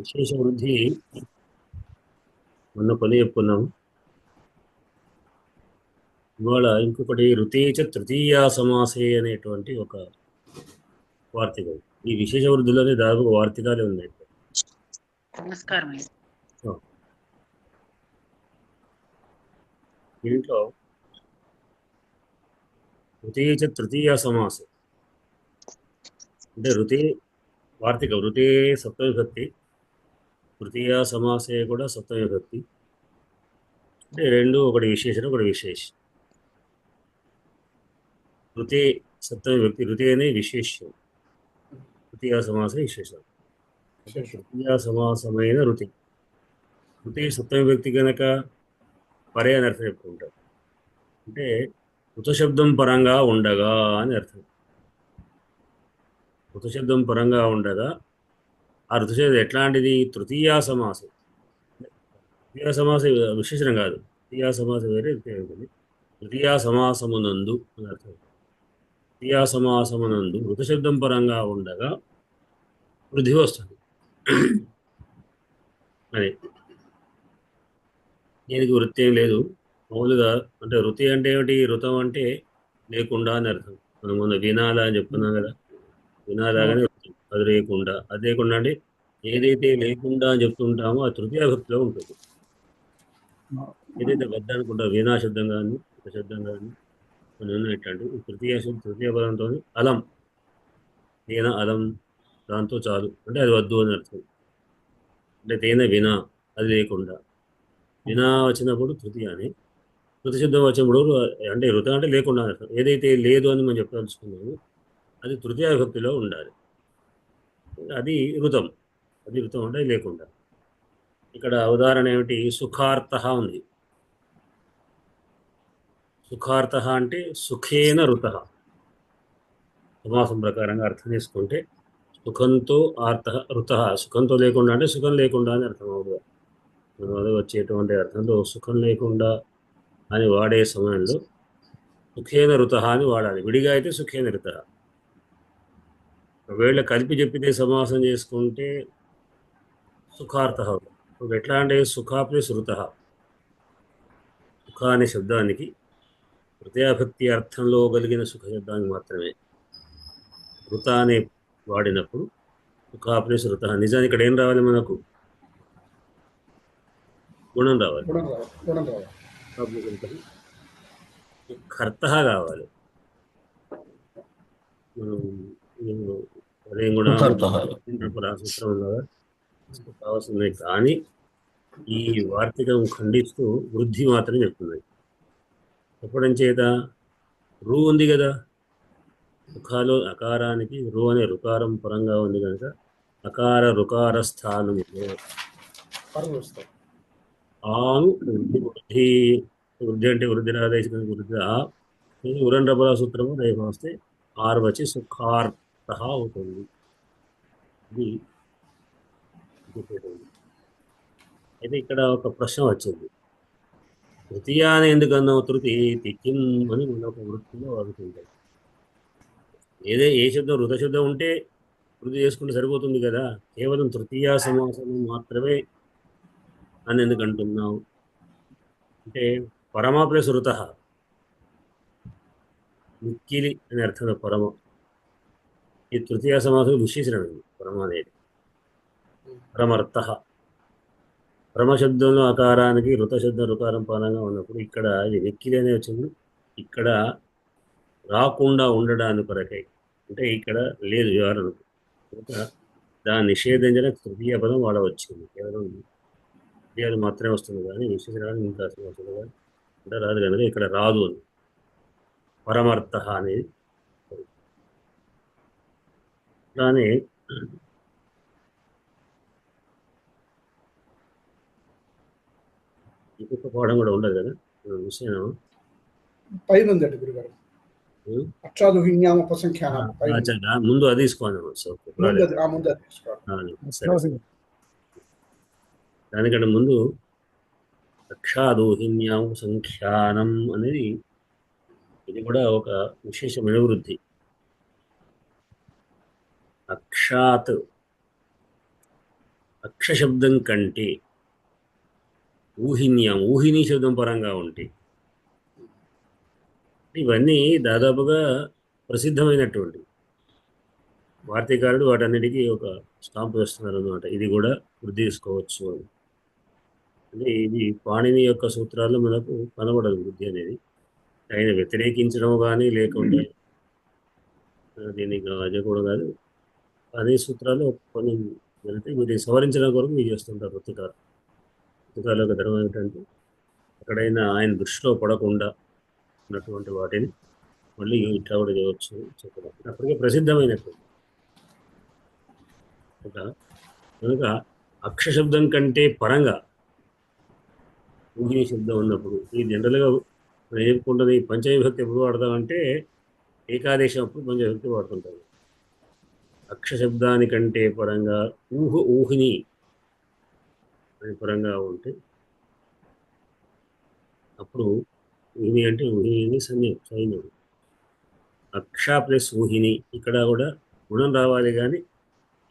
విశేష వృద్ధి మొన్న కొని చెప్పుకున్నాం. ఇవాళ ఇంకొకటి రుతేచ తృతీయ సమాసే అనేటువంటి ఒక వార్తికం. ఈ విశేష వృద్ధిలోనే దాదాపు వార్తికాలే ఉన్నాయి. నమస్కారం. దీంట్లో రుతేచ తృతీయ సమాసం అంటే వార్తికం రుతే సప్తమ విభక్తి, తృతీయ సమాసే కూడా సప్తమ విభక్తి. అంటే రెండు, ఒకటి విశేషణ ఒకటి విశేషం. రుతే సప్తమ విభక్తి, రుతే అనే విశేష్యం, తృతీయ సమాస విశేషం. అంటే తృతీయ సమాసమైన రుతి. రుతి సప్తమ విభక్తి కనుక పరే అని అర్థం చెప్పుకుంటారు. అంటే ఋతశబ్దం పరంగా ఉండగా అని అర్థం. ఋతశబ్దం పరంగా ఉండగా ఆ ఋతుశబ్దం ఎట్లాంటిది? తృతీయ సమాసం. తృతీయ సమాస విశేషణం కాదు, తృతీయ సమాసం వేరే ఉంటుంది. తృతీయ సమాసమునందు అని అర్థం. తృతీయ సమాసమునందు ఋతశబ్దం పరంగా ఉండగా వృద్ధి వస్తుంది. అది దీనికి వృత్తి ఏం లేదు. మామూలుగా అంటే వృత్తి అంటే ఏమిటి? ఋతం అంటే లేకుండా అని అర్థం. మనం మొన్న వినాల అని చెప్పుకున్నాం కదా, వినాలాగానే అది లేకుండా. అది లేకుండా అంటే ఏదైతే లేకుండా అని చెప్తుంటామో అది తృతీయ భక్తిలో ఉంటుంది. ఏదైతే వద్ద అనుకుంటా వీణా శబ్దం కానీ శబ్దం కానీ కొన్ని ఉన్నటువంటి తృతీయ పదంతో అలం, తేన అలం, దాంతో చాలు అంటే అది వద్దు అని అర్థం. అంటే తేన వినా, అది లేకుండా. వినా వచ్చినప్పుడు తృతీయ అని, శబ్దం వచ్చినప్పుడు అంటే ఋత అంటే లేకుండా అని అర్థం. ఏదైతే లేదు అని మనం చెప్పదలుచుకున్నామో అది తృతీయ విభక్తిలో ఉండాలి. అది ఋతం. అది ఋతం అంటే లేకుండా. ఇక్కడ ఉదాహరణ ఏమిటి? సుఖార్థ ఉంది. సుఖార్థ అంటే సుఖేన ఋత. సమాసం ప్రకారంగా అర్థం చేసుకుంటే సుఖంతో ఆర్త ఋత. సుఖంతో లేకుండా అంటే సుఖం లేకుండా అని అర్థం అవుతుంది. అది వచ్చేటువంటి అర్థంలో సుఖం లేకుండా అని వాడే సమయంలో సుఖేన ఋత అని వాడాలి. విడిగా అయితే సుఖేన ఋత. ఒకవేళ కలిపి చెప్పితే సమాసం చేసుకుంటే సుఖార్థ. ఇప్పుడు ఎట్లా అంటే సుఖ ప్లస్ ఋత. సుఖ అనే శబ్దానికి తృతీయాభక్తి అర్థంలో కలిగిన సుఖ శబ్దానికి మాత్రమే ఋత అనే వాడినప్పుడు సుఖ ప్లస్ ఋత. నిజానికి ఇక్కడ ఏం రావాలి? మనకు గుణం రావాలి. కర్త కావాలి. అదేం కూడా సూత్రం కావాల్సిందే. కానీ ఈ వార్తికం ఖండిస్తూ వృద్ధి మాత్రం చెప్తున్నాయి. చెప్పడం చేత రు ఉంది కదా, రుఖాలో అకారానికి రు అనే రుకారం పరంగా ఉంది కనుక అకార రుకార స్థానములో ఆను వృద్ధి. వృద్ధి అంటే వృద్ధి రాదేశం వృద్ధి. ఉరండ్రబల సూత్రము రేపు వస్తే ఆరు వచ్చి సుఖార్థ అవుతుంది. ఇది అయితే ఇక్కడ ఒక ప్రశ్న వచ్చింది. తృతీయ అని ఎందుకన్నావు? తృతి కిం అని మన ఒక వృత్తిలో అడుగుతుంటాయి. ఏ శబ్దం ఋత శబ్దం ఉంటే వృద్ధి చేసుకుంటే సరిపోతుంది కదా, కేవలం తృతీయ సమాసం మాత్రమే అని ఎందుకు అంటున్నావు అంటే పరమ ప్లస్ ఋత, మిక్కిలి అని అర్థంలో పరమ. ఈ తృతీయ సమాసం విశేషణమైంది పరమ అనేది. పరమర్థ. పరమశబ్దంలో అకారానికి ఋత శబ్దం రుకారం పాలంగా ఉన్నప్పుడు ఇక్కడ ఇది మిక్కిలి అనే వచ్చింది. ఇక్కడ రాకుండా ఉండడానికి కొరకై అంటే ఇక్కడ లేదు వివరణ. దాన్ని నిషేధించడానికి తృతీయ పదం వాడవచ్చింది. కేవలం తృతీయాలు మాత్రమే వస్తుంది కానీ విశేషణాలు ఇంకా వస్తుంది కానీ అంటే రాదు కనుక ఇక్కడ రాదు అని. పరమర్థ అనేది కానీ ఇంకొక పాఠం కూడా ఉండదు కదా విషయం పైనుందండి గురుగారు. ముందు అది తీసుకోవాలి. దానికంటే ముందు అక్షాదోహిన్యామ సంఖ్యానం అనేది ఇది కూడా ఒక విశేషమైన వృద్ధి. అక్షాత్ అక్షశబ్దం కంటే ఊహినీ శబ్దం పరంగా ఉంటే ఇవన్నీ దాదాపుగా ప్రసిద్ధమైనటువంటి వార్తీకారుడు వాటన్నిటికీ ఒక స్టాంప్ వేస్తున్నారు అనమాట. ఇది కూడా వృద్ధి తీసుకోవచ్చు అని. అంటే ఇది పాణిని యొక్క సూత్రాల్లో మనకు కనబడదు వృద్ధి అనేది. ఆయన వ్యతిరేకించడం కానీ లేకుంటే దీనికి అదే కూడా కాదు. అదే సూత్రాలు కొన్ని వెళ్తే వీటిని సవరించడం కొరకు మీరు చేస్తుంటారు వృత్తికారు. వృత్తికారుల యొక్క ధర్మం ఏమిటంటే ఎక్కడైనా ఆయన దృష్టిలో పడకుండా ఉన్నటువంటి వాటిని మళ్ళీ ఇట్లా కూడా చేయవచ్చు చెప్పడం అప్పటికే ప్రసిద్ధమైనటువంటి కనుక అక్షశబ్దం కంటే పరంగా ఊహిని శబ్దం ఉన్నప్పుడు ఈ జనరల్గా మనం చెప్పుకుంటుంది పంచవిభక్తి ఎప్పుడు వాడతామంటే ఏకాదేశం అప్పుడు పంచవిభక్తి వాడుతుంటాం. అక్షశబ్దానికంటే పరంగా ఊహిని పరంగా ఉంటే అప్పుడు ఊహిని అంటే ఊహిని సైన్యం అక్ష ప్లస్ ఊహిని ఇక్కడ కూడా గుణం రావాలి కానీ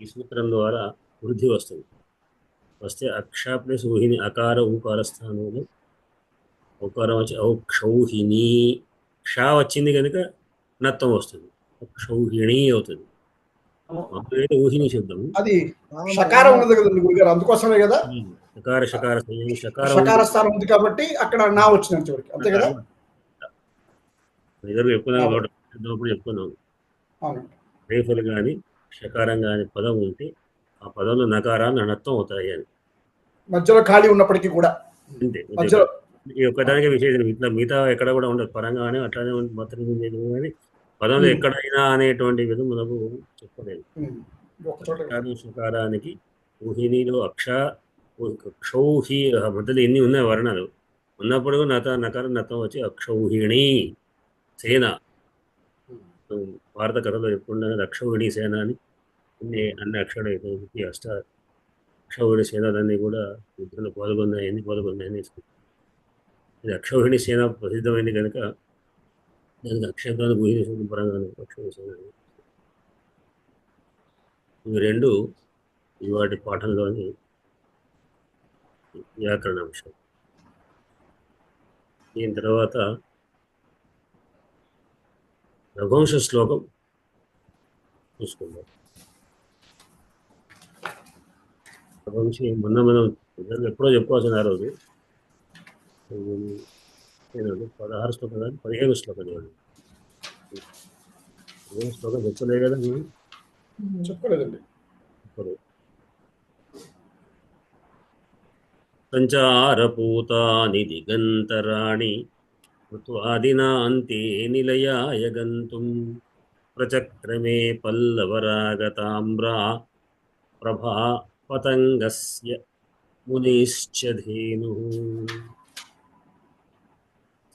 ఈ సూత్రం ద్వారా వృద్ధి వస్తుంది. వస్తే అక్ష ప్లస్ ఊహిని అకార ఊకార స్థానంలో ఔకారం వచ్చి ఔక్షౌహిణి క్ష వచ్చింది కనుక నత్వం వస్తుంది, క్షౌహిణి అవుతుంది. ఊహిని శబ్దం అది షకారం ఉంది కదండి గురుగారు, అందుకోసమే కదా షకార షకార షకార స్థానం ఉంది కాబట్టి అక్కడ నా వచ్చిన చివరికి, అంతే కదా. చెప్పుకున్నాం రేఫలు కానీ షకారం కానీ పదం ఉంటే ఆ పదంలో నకారాలు అనత్వం అవుతాయి అని. మధ్యలో ఖాళీ ఉన్నప్పటికీ కూడా అంతే. మధ్యలో ఈ ఒక్కదానికి విశేషం ఇట్లా మిగతా ఎక్కడ కూడా ఉండదు పరంగా కానీ అట్లానే మాత్రం కానీ పదంలో ఎక్కడైనా అనేటువంటి విధం మనకు చెప్పలేదు. షకారానికి ఊహినిలో అక్షౌహి మధ్యలో ఎన్ని ఉన్నాయి వర్ణాలు ఉన్నప్పుడు నకారం నత్వం వచ్చి అక్షౌహిణి సేన భారత కథలో చెప్పుకుంటే అక్షౌహిణి సేన అని అన్ని అక్షరాలు అక్షౌహిణి సేనలన్నీ కూడా యుద్ధంలో పాల్గొన్నాయని ఇది అక్షౌహిణి సేన ప్రసిద్ధమైంది కనుక దానికి అక్షరానికి ఊహిని పరంగా అక్షౌహిణి సేన. ఇవి రెండు ఇవాటి పాఠంలోని వ్యాకరణ అంశం. దీని తర్వాత రఘువంశ శ్లోకం చూసుకుందాం. రఘువంశి మొన్న మనం ఎప్పుడో చెప్పుకోవాల్సిన ఆ రోజు 16 శ్లోకం కానీ 15 శ్లోకం చూడండి. 15 శ్లోకం చెప్పలే కదా చెప్పలేదండి. సంచారపూతాని దిగంతరాణి ఋత్వాదినా అంతే నిలయాయ గంతుం ప్రచక్రమే పల్లవరాగతామ్రా ప్రభా పతంగస్య మునిశ్చ ధేనుః.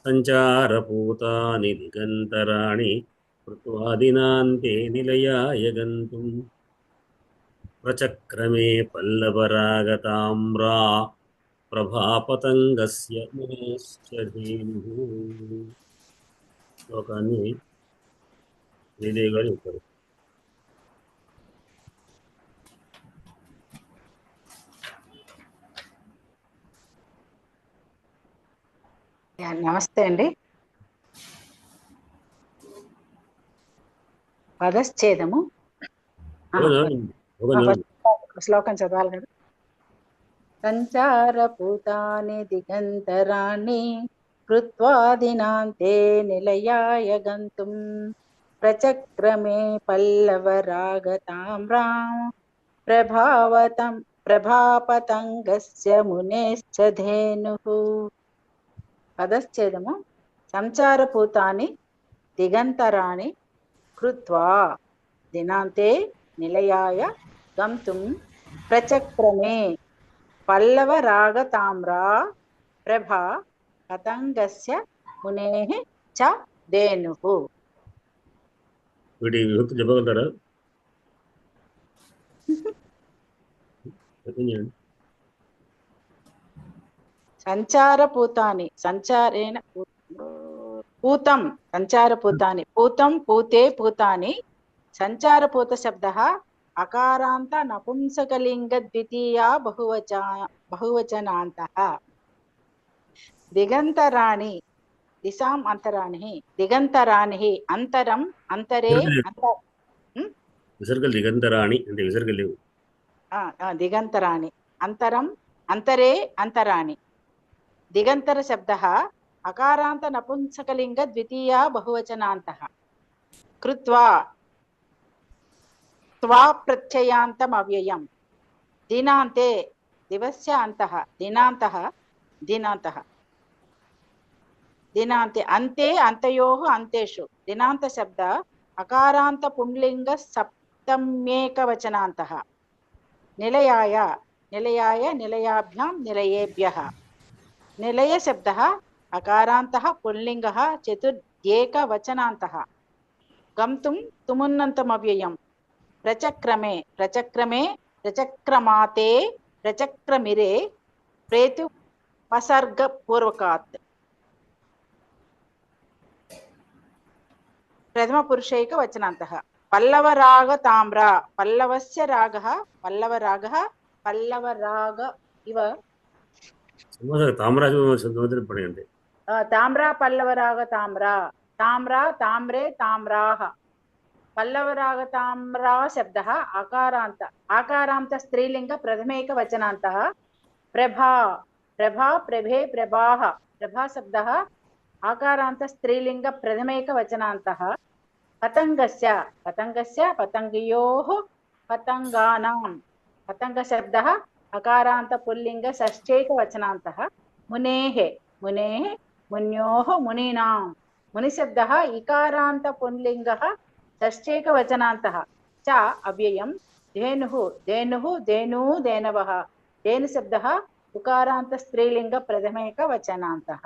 సంచారపూతాని దిగంతరాణి ఋత్వాదినా అంతే నిలయాయ గంతుం ప్రచక్రమే పల్లవరాగతామ్రా ప్రభాపతంగస్య మునిశ్చ ధేనుః. శ్లోకాన్ని శ్రీదేవి గారు చెప్పారు. నమస్తే అండి. పదశ్చేదము శ్లోకం చదవాలి కదా. సంచారపూతాని దిగంతరాణి కృత్వాదినాంతే నిలయాయ గంతుం ప్రచక్రమే పల్లవరాగతామ్రాం ప్రభాపతంగస్య మునేశ్చ ధేనుః. పదశ్చేదము సంచారపూతాని దిగంతరాణి కృత్వా దినాంతే నిలయాయ గంతుం ప్రచక్రమే పల్లవరాగతామ్రా ప్రభా పతంగస్య మునేః చ ధేనుః. వీటి విభక్తి చెప్పగలుగుతారా? సంచారపూతాని సంచారేణ పూతం సంచారపూతాని పూతం పూతే పూతాని సంచారపూత శబ్దः అకారాంత నపుంసకలింగ ద్వితీయా బహువచనాంతః. దిగంతరాణి దిశాం అంతరాణి దిగంతరాణి అంతరం అంతరే విసర్గలు దిగంతరాణి అంటే విసర్గలు లేవు. దిగంతరాణి అంతరం అంతరే అంతరాణి. దిగంతర శబ్దः అకారాంత నపుంసకలింగ ద్వితీయా బహువచనాంతః. కృత్వా త్వా ప్రత్యయాంతం అవ్యయం. దినాంతే దివస్య అంతః దినాంతః దినాంతః. దినాంతే అంతే అంతయోః అంతేషు. దినాంత శబ్ద అకారాంత పుంలింగ సప్తమ్యేకవచనాంతః. నిలయాయ నిలయాయ నిలయాభ్యాం నిలయేభ్యః. నిలయ శబ్దः అకారాంతః పుంలింగः చతుర్యేకవచనాంతః. గంతుం తుమున్నంతమవ్యయం. ప్రచక్రమే ప్రచక్రమే ప్రచక్రమాతే ప్రచక్రమిరే ప్రేతు పసర్గపూర్వకాత్. ప్రథమ పురుషైక వచనాంతః. పల్లవరాగ తామ్ర పల్లవస్య రాగః పల్లవరాగः పల్లవరాగ ఇవ. తామ్రాజు పడండి. తామ్ర పల్లవరాగ తామ్ర తామ్ర తామ్రే తామ్రాః. పల్లవరాగ తామ్రా శబ్దः ఆకారాంత ఆకారాంత స్త్రీలింగ ప్రథమైక వచనాంతః. ప్రభా ప్రభా ప్రభే ప్రభాః. ప్రభా శబ్దः ఆకారాంత స్త్రీలింగ ప్రథమైక వచనాంతః. పతంగస్య పతంగస్య పతంగయోః పతంగానాం. పతంగ శబ్దः అకారాంత పుల్లింగ షష్ఠైక వచనాంతః. మునేః మునేః మున్యోః మునీనాం. ముని శబ్దः ఇకారాంత పుల్లింగः షష్ఠైక వచనాంతః. చ అవ్యయం. ధేనుః ధేనుః ధేనూ ధేనవः. ధేను శబ్దः ఉకారాంత స్త్రీలింగ ప్రథమైక వచనాంతః.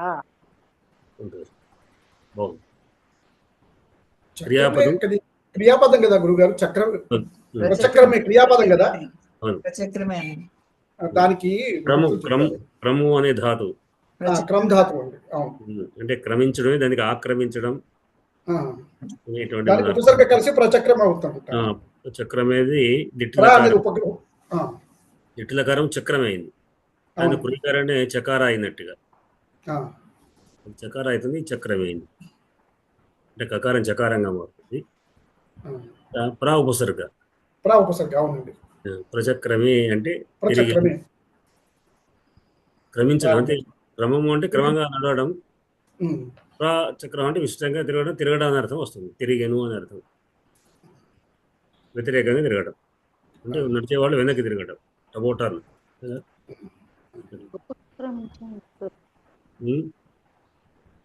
క్రియాపదం కదా గురుగారు. చక్రమే క్రియాపదం కదా. దానికి క్రము అనే ధాతు క్రమ ధాతు అండి. అంటే క్రమించడమే దానికి ఆక్రమించడం. ఉపసర్గ కలిసి ప్రచక్రం అవుతుంది. చక్రమేది దిట్లకారం చక్రమైంది. దాని పురికారాన్ని చకార అయినట్టుగా చకార అవుతుంది, చక్రమైంది. అంటే కకారం చకారంగా మారుతుంది. ప్రా ఉపసర్గ అవునండి. ప్రచక్రమే అంటే క్రమించడం, అంటే క్రమము అంటే క్రమంగా నడవడం. చక్రం అంటే విశిష్టంగా తిరగడం అని అర్థం వస్తుంది. తిరిగను అని అర్థం. వ్యతిరేకంగా తిరగడం అంటే నడిచేవాళ్ళు వెనక్కి తిరగడం. టమోటాలు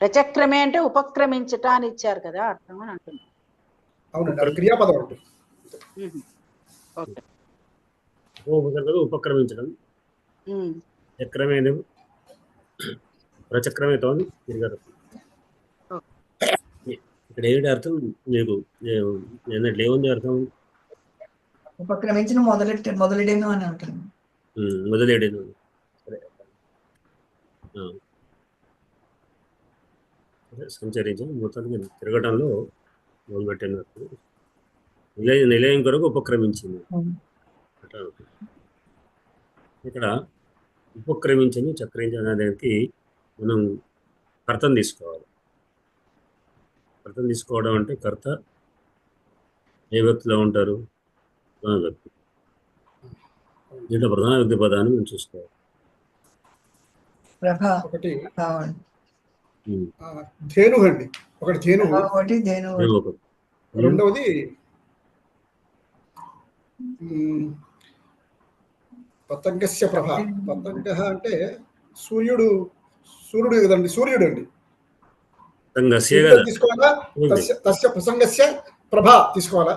ప్రచక్రమే అంటే ఉపక్రమించట అని ఇచ్చారు కదా, అర్థం అని అంటున్నాను. ఉపక్రమించడం. చక్రమే ప్రచక్రమేతో తిరగడం. ఇక్కడ ఏమిటి అర్థం మీకు ఏముంది అర్థం? ఉపక్రమించిన మొదలెడేను అని అంటాను. మొదలెడేను. సరే, సంచరించడం మొత్తానికి తిరగడంలో మొదలుపెట్టినట్టు. నిలయం కొరకు ఉపక్రమించింది. ఇక్కడ ఉపక్రమించని చక్రించని దానికి మనం కర్తను తీసుకోవాలి. కర్తను తీసుకోవడం అంటే కర్త ఏ వ్యక్తిలో ఉంటారు? ప్రధాన వ్యక్తి. దీంట్లో ప్రధాన వ్యక్తి పదాన్ని మనం చూసుకోవాలి. ఒకటి ధేను అండి, ఒకటి ధేను, రెండవది పతంగస్య ప్రభ. పతంగ అంటే సూర్యుడు కదండి, సూర్యుడు అండి. తీసుకోవాలా? తస్య ప్రసంగస్య ప్రభ తీసుకోవాలా?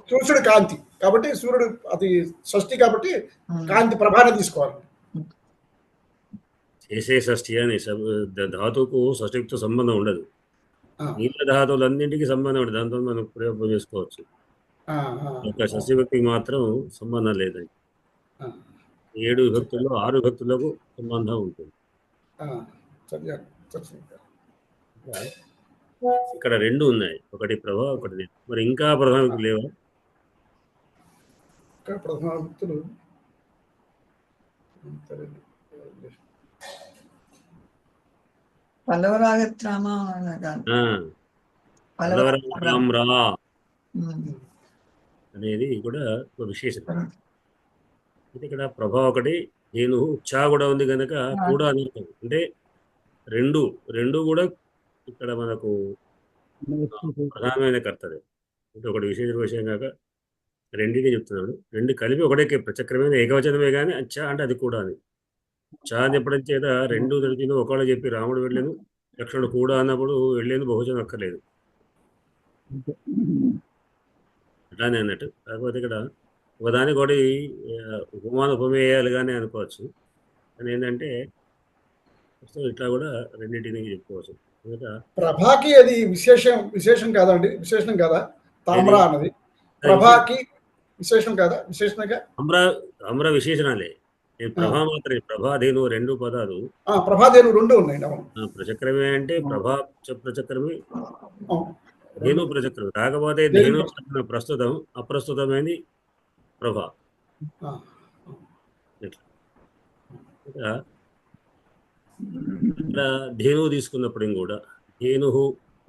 సూర్యుడు కాంతి కాబట్టి సూర్యుడు అది షష్ఠి కాబట్టి కాంతి ప్రభాని తీసుకోవాలి. చేసే షష్ఠి అని ధాతువుకు షష్ఠితో సంబంధం ఉండదు. నీళ్ళ ధాతువులన్నింటికి సంబంధం ఉండదు. దాంతో మనం ప్రయోగం చేసుకోవచ్చు. షష్ఠి వ్యక్తికి మాత్రం సంబంధం లేదండి. 7 విభక్తుల్లో 6 విభక్తులకు సంబంధం ఉంటుంది. ఇక్కడ రెండు ఉన్నాయి, ఒకటి ప్రభ ఒకటి ధేను. మరి ఇంకా ప్రధానకు లేవా? ఇక్కడ ప్రధాన వృత్తులు పల్లవరాగత్రామ ఆ, పల్లవరాగతామ్రా ఉమ్. అనేది కూడా ఒక విశేషం. అయితే ఇక్కడ ప్రభా ఒకటి, ధేను చా కూడా ఉంది కనుక కూడా అని అర్థం. అంటే రెండు రెండు కూడా ఇక్కడ మనకు ప్రధానమైన కర్తవ్యం. అంటే ఒకటి విశేష విషయం కాక రెండింటిని చెప్తున్నాడు. రెండు కలిపి ఒకటే ప్రచక్రమైన ఏకవచనమే కానీ చా అంటే అది కూడా అని. చా అని చెప్పడం చేత రెండు తెలిపిన ఒకళ్ళు చెప్పి రాముడు వెళ్ళాను, లక్ష్మణుడు కూడా అన్నప్పుడు వెళ్ళేది బహుజనం అక్కర్లేదు, అట్లానే అన్నట్టు. కాకపోతే ఇక్కడ ఒకదానికి ఒకటి ఉపమాన ఉపమేయాలుగానే అనుకోవచ్చు. కానీ ఏంటంటే ఇట్లా కూడా రెండింటిని చెప్పుకోవచ్చు. ఇంకా ప్రభాకి అది విశేషం కాదండి, విశేషణం కాదా తామ్ర అన్నది? ప్రభాకి విశేషం కాదా? విశేషణగా అమ్ర విశేషణాలే. నేను ప్రభా మాత్రమే, ప్రభా ధేను రెండు పదాలు. ప్రభాదేను రెండు ఉన్నాయండి. అవును, ప్రచక్రమే అంటే ప్రభా ప్రచక్రమే, అవును. ధేను ప్రచక్రమే. కాకపోతే ధేను ప్రస్తుతం అప్రస్తుతమైంది ప్రభా. ఇట్లా ఇక్కడ ధేనువు తీసుకున్నప్పుడు కూడా ధేను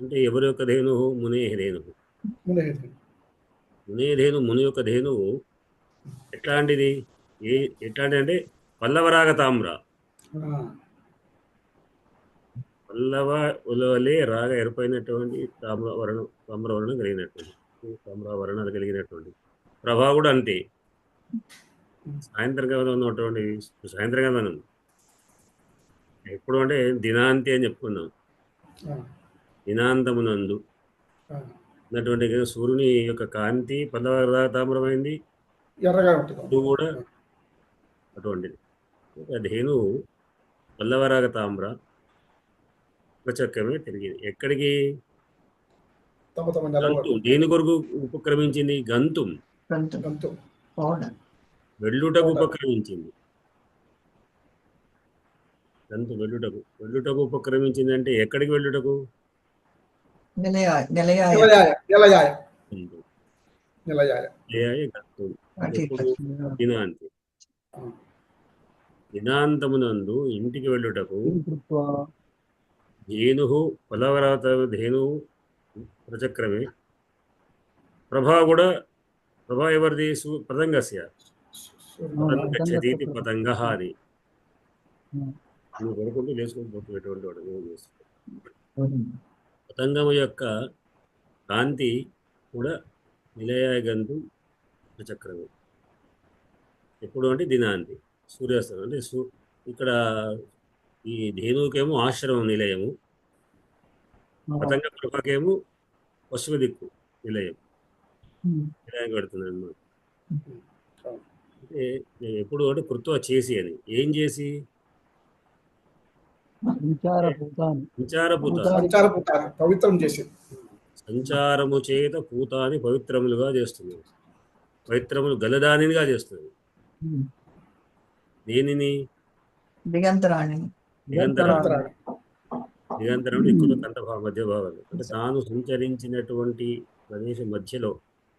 అంటే ఎవరి యొక్క ధేను? మునే ధేను. మునే ధేను, ముని యొక్క ధేనువు ఎట్లాంటిది? ఎట్లాంటి అంటే పల్లవరాగ తామ్ర. పల్లవ ఉలవలే రాగ ఎరుపైనటువంటి తామ్రవర్ణం కలిగినటువంటి, తామ్రవర్ణాలు కలిగినటువంటి ప్రభా కూడా అంతే. సాయంత్రకాలం ఉన్నటువంటి సాయంత్రకాలం ఎప్పుడు అంటే దినాంతి అని చెప్పుకున్నాం. దినాంతమునందు ఉన్నటువంటి సూర్యుని యొక్క కాంతి పల్లవ తామ్రమైంది, ఎర్రగా ఉంటుంది కూడా అటువంటిది. ధేను పల్లవరాగ తామ్ర ప్రచక్రమే తిరిగింది. ఎక్కడికి? దేని కొరకు ఉపక్రమించింది? గంతుం, వెళ్ళుటకు ఉపక్రమించింది. గంతు వెళ్ళుటకు ఉపక్రమించింది. అంటే ఎక్కడికి వెళ్ళుటకు? దినాంతి, దినాంతమునందు ఇంటికి వెళ్ళుటకు ధేను పలవరాత ధేను ప్రచక్రమే. ప్రభా కూడా, ప్రభా ఎవరిది? పతంగస్య. గచ్చతీతి పతంగ అది నువ్వు పడుకుంటూ లేచుకుంటూ పోతున్నటువంటి వాడు. పతంగము యొక్క కాంతి కూడా నిలయాయ గంతు ప్రచక్రమే. ఎప్పుడు అంటే దినాంతి, సూర్యాస్తమం. అంటే ఇక్కడ ఈ ధేనువుకేమో ఆశ్రమం నిలయము, పతంగ ప్రభాకేమో పశ్చిమ దిక్కు నిలయం పెడుతున్నాను అన్నమాట. అంటే ఎప్పుడు అంటే కృత్వ చేసి అని, ఏం చేసి? పవిత్రం చేసి, సంచారము చేత పూతాని పవిత్రములుగా చేస్తున్నారు. పవిత్రములు గలదానిగా చేస్తున్నారు. దేనిని? దిగంతరాణి. దిగంతరం ఎక్కువ కంఠ మధ్య భాగాలు. అంటే తాను సంచరించినటువంటి ప్రదేశం మధ్యలో,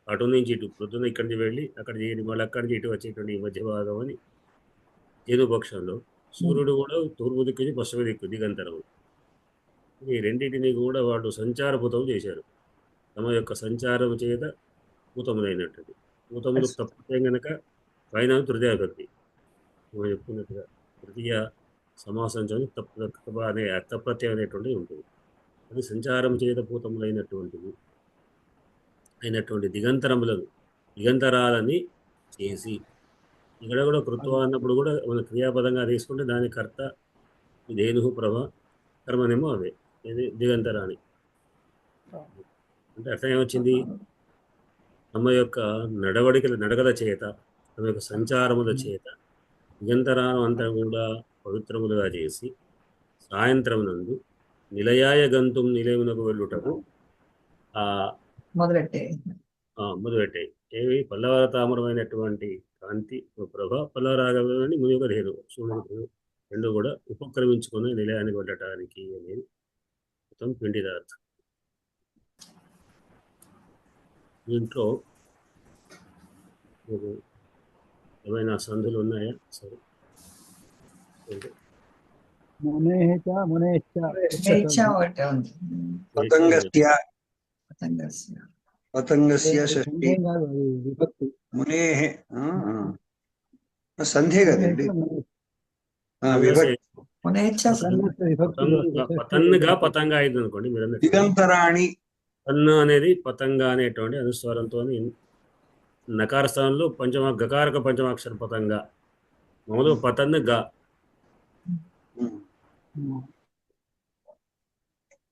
అటు నుంచి ఇటు, పొద్దున ఇక్కడి నుంచి వెళ్ళి అక్కడ చేయడం, మళ్ళీ అక్కడి నుంచి ఇటు వచ్చేటువంటి ఈ మధ్య భాగం అని పక్షంలో. సూర్యుడు కూడా తూర్పు దిక్కు పశ్చిమ దిక్కు దిగంతరం. ఈ రెండింటిని కూడా వాడు సంచారభూతం చేశారు. తమ యొక్క సంచారం చేత భూతములైనటువంటి, భూతములు తప్పితే కనుక పైన తృతీయ విభక్తి మనం చెప్పుకున్నట్టుగా తృతీయ సమాసంతో తప్ప అనే అర్థప్రత్యయం అనేటువంటిది ఉంటుంది. అది సంచారం చేత భూతములైనటువంటిది అయినటువంటి దిగంతరాలని చేసి, ఇక్కడ కూడా కృత్వ అన్నప్పుడు కూడా మన క్రియాపదంగా తీసుకుంటే దాని కర్త ధేను ప్రభ, కర్మనేమో అవే. ఇది దిగంతరాని అంటే అర్థం ఏమొచ్చింది? తమ యొక్క నడకల చేత, తమ యొక్క సంచారముల చేత దిగంతరాలు అంతా కూడా పవిత్రములుగా చేసి, సాయంత్రం నందు నిలయాయ గంతుం నిలయమునకు వెళ్ళుటకు మొదలెట్టాయి. ఏవి? పల్లవ తామ్రమైనటువంటి కాంతి ప్రభ, పల్లవరాగని ముని యొక్క ధేను, సూర్యుడు రెండు కూడా ఉపక్రమించుకుని నిలయానికి వెళ్ళటానికి అనేది మొత్తం పిండిదార్థం. దీంట్లో మీకు ఏమైనా సందులు ఉన్నాయా? సరే, ఏంటి? స్వేచ్ఛ ఒకటే ఉంది. పతంగస్య పతంగస్య. పతంగస్య షష్ఠి మునేః సంధే కదండి. విభక్తి. మునేచ్ఛ పతన్నుగా పతంగా అయింది అనుకోండి. మీరు అన్నట్టు దిగంతరాణి పన్ను అనేది పతంగా అనేటువంటి అనుస్వరంతో నకార స్థానంలో గకారక పంచమాక్షర పతంగా మామూలుగా పతన్ను గా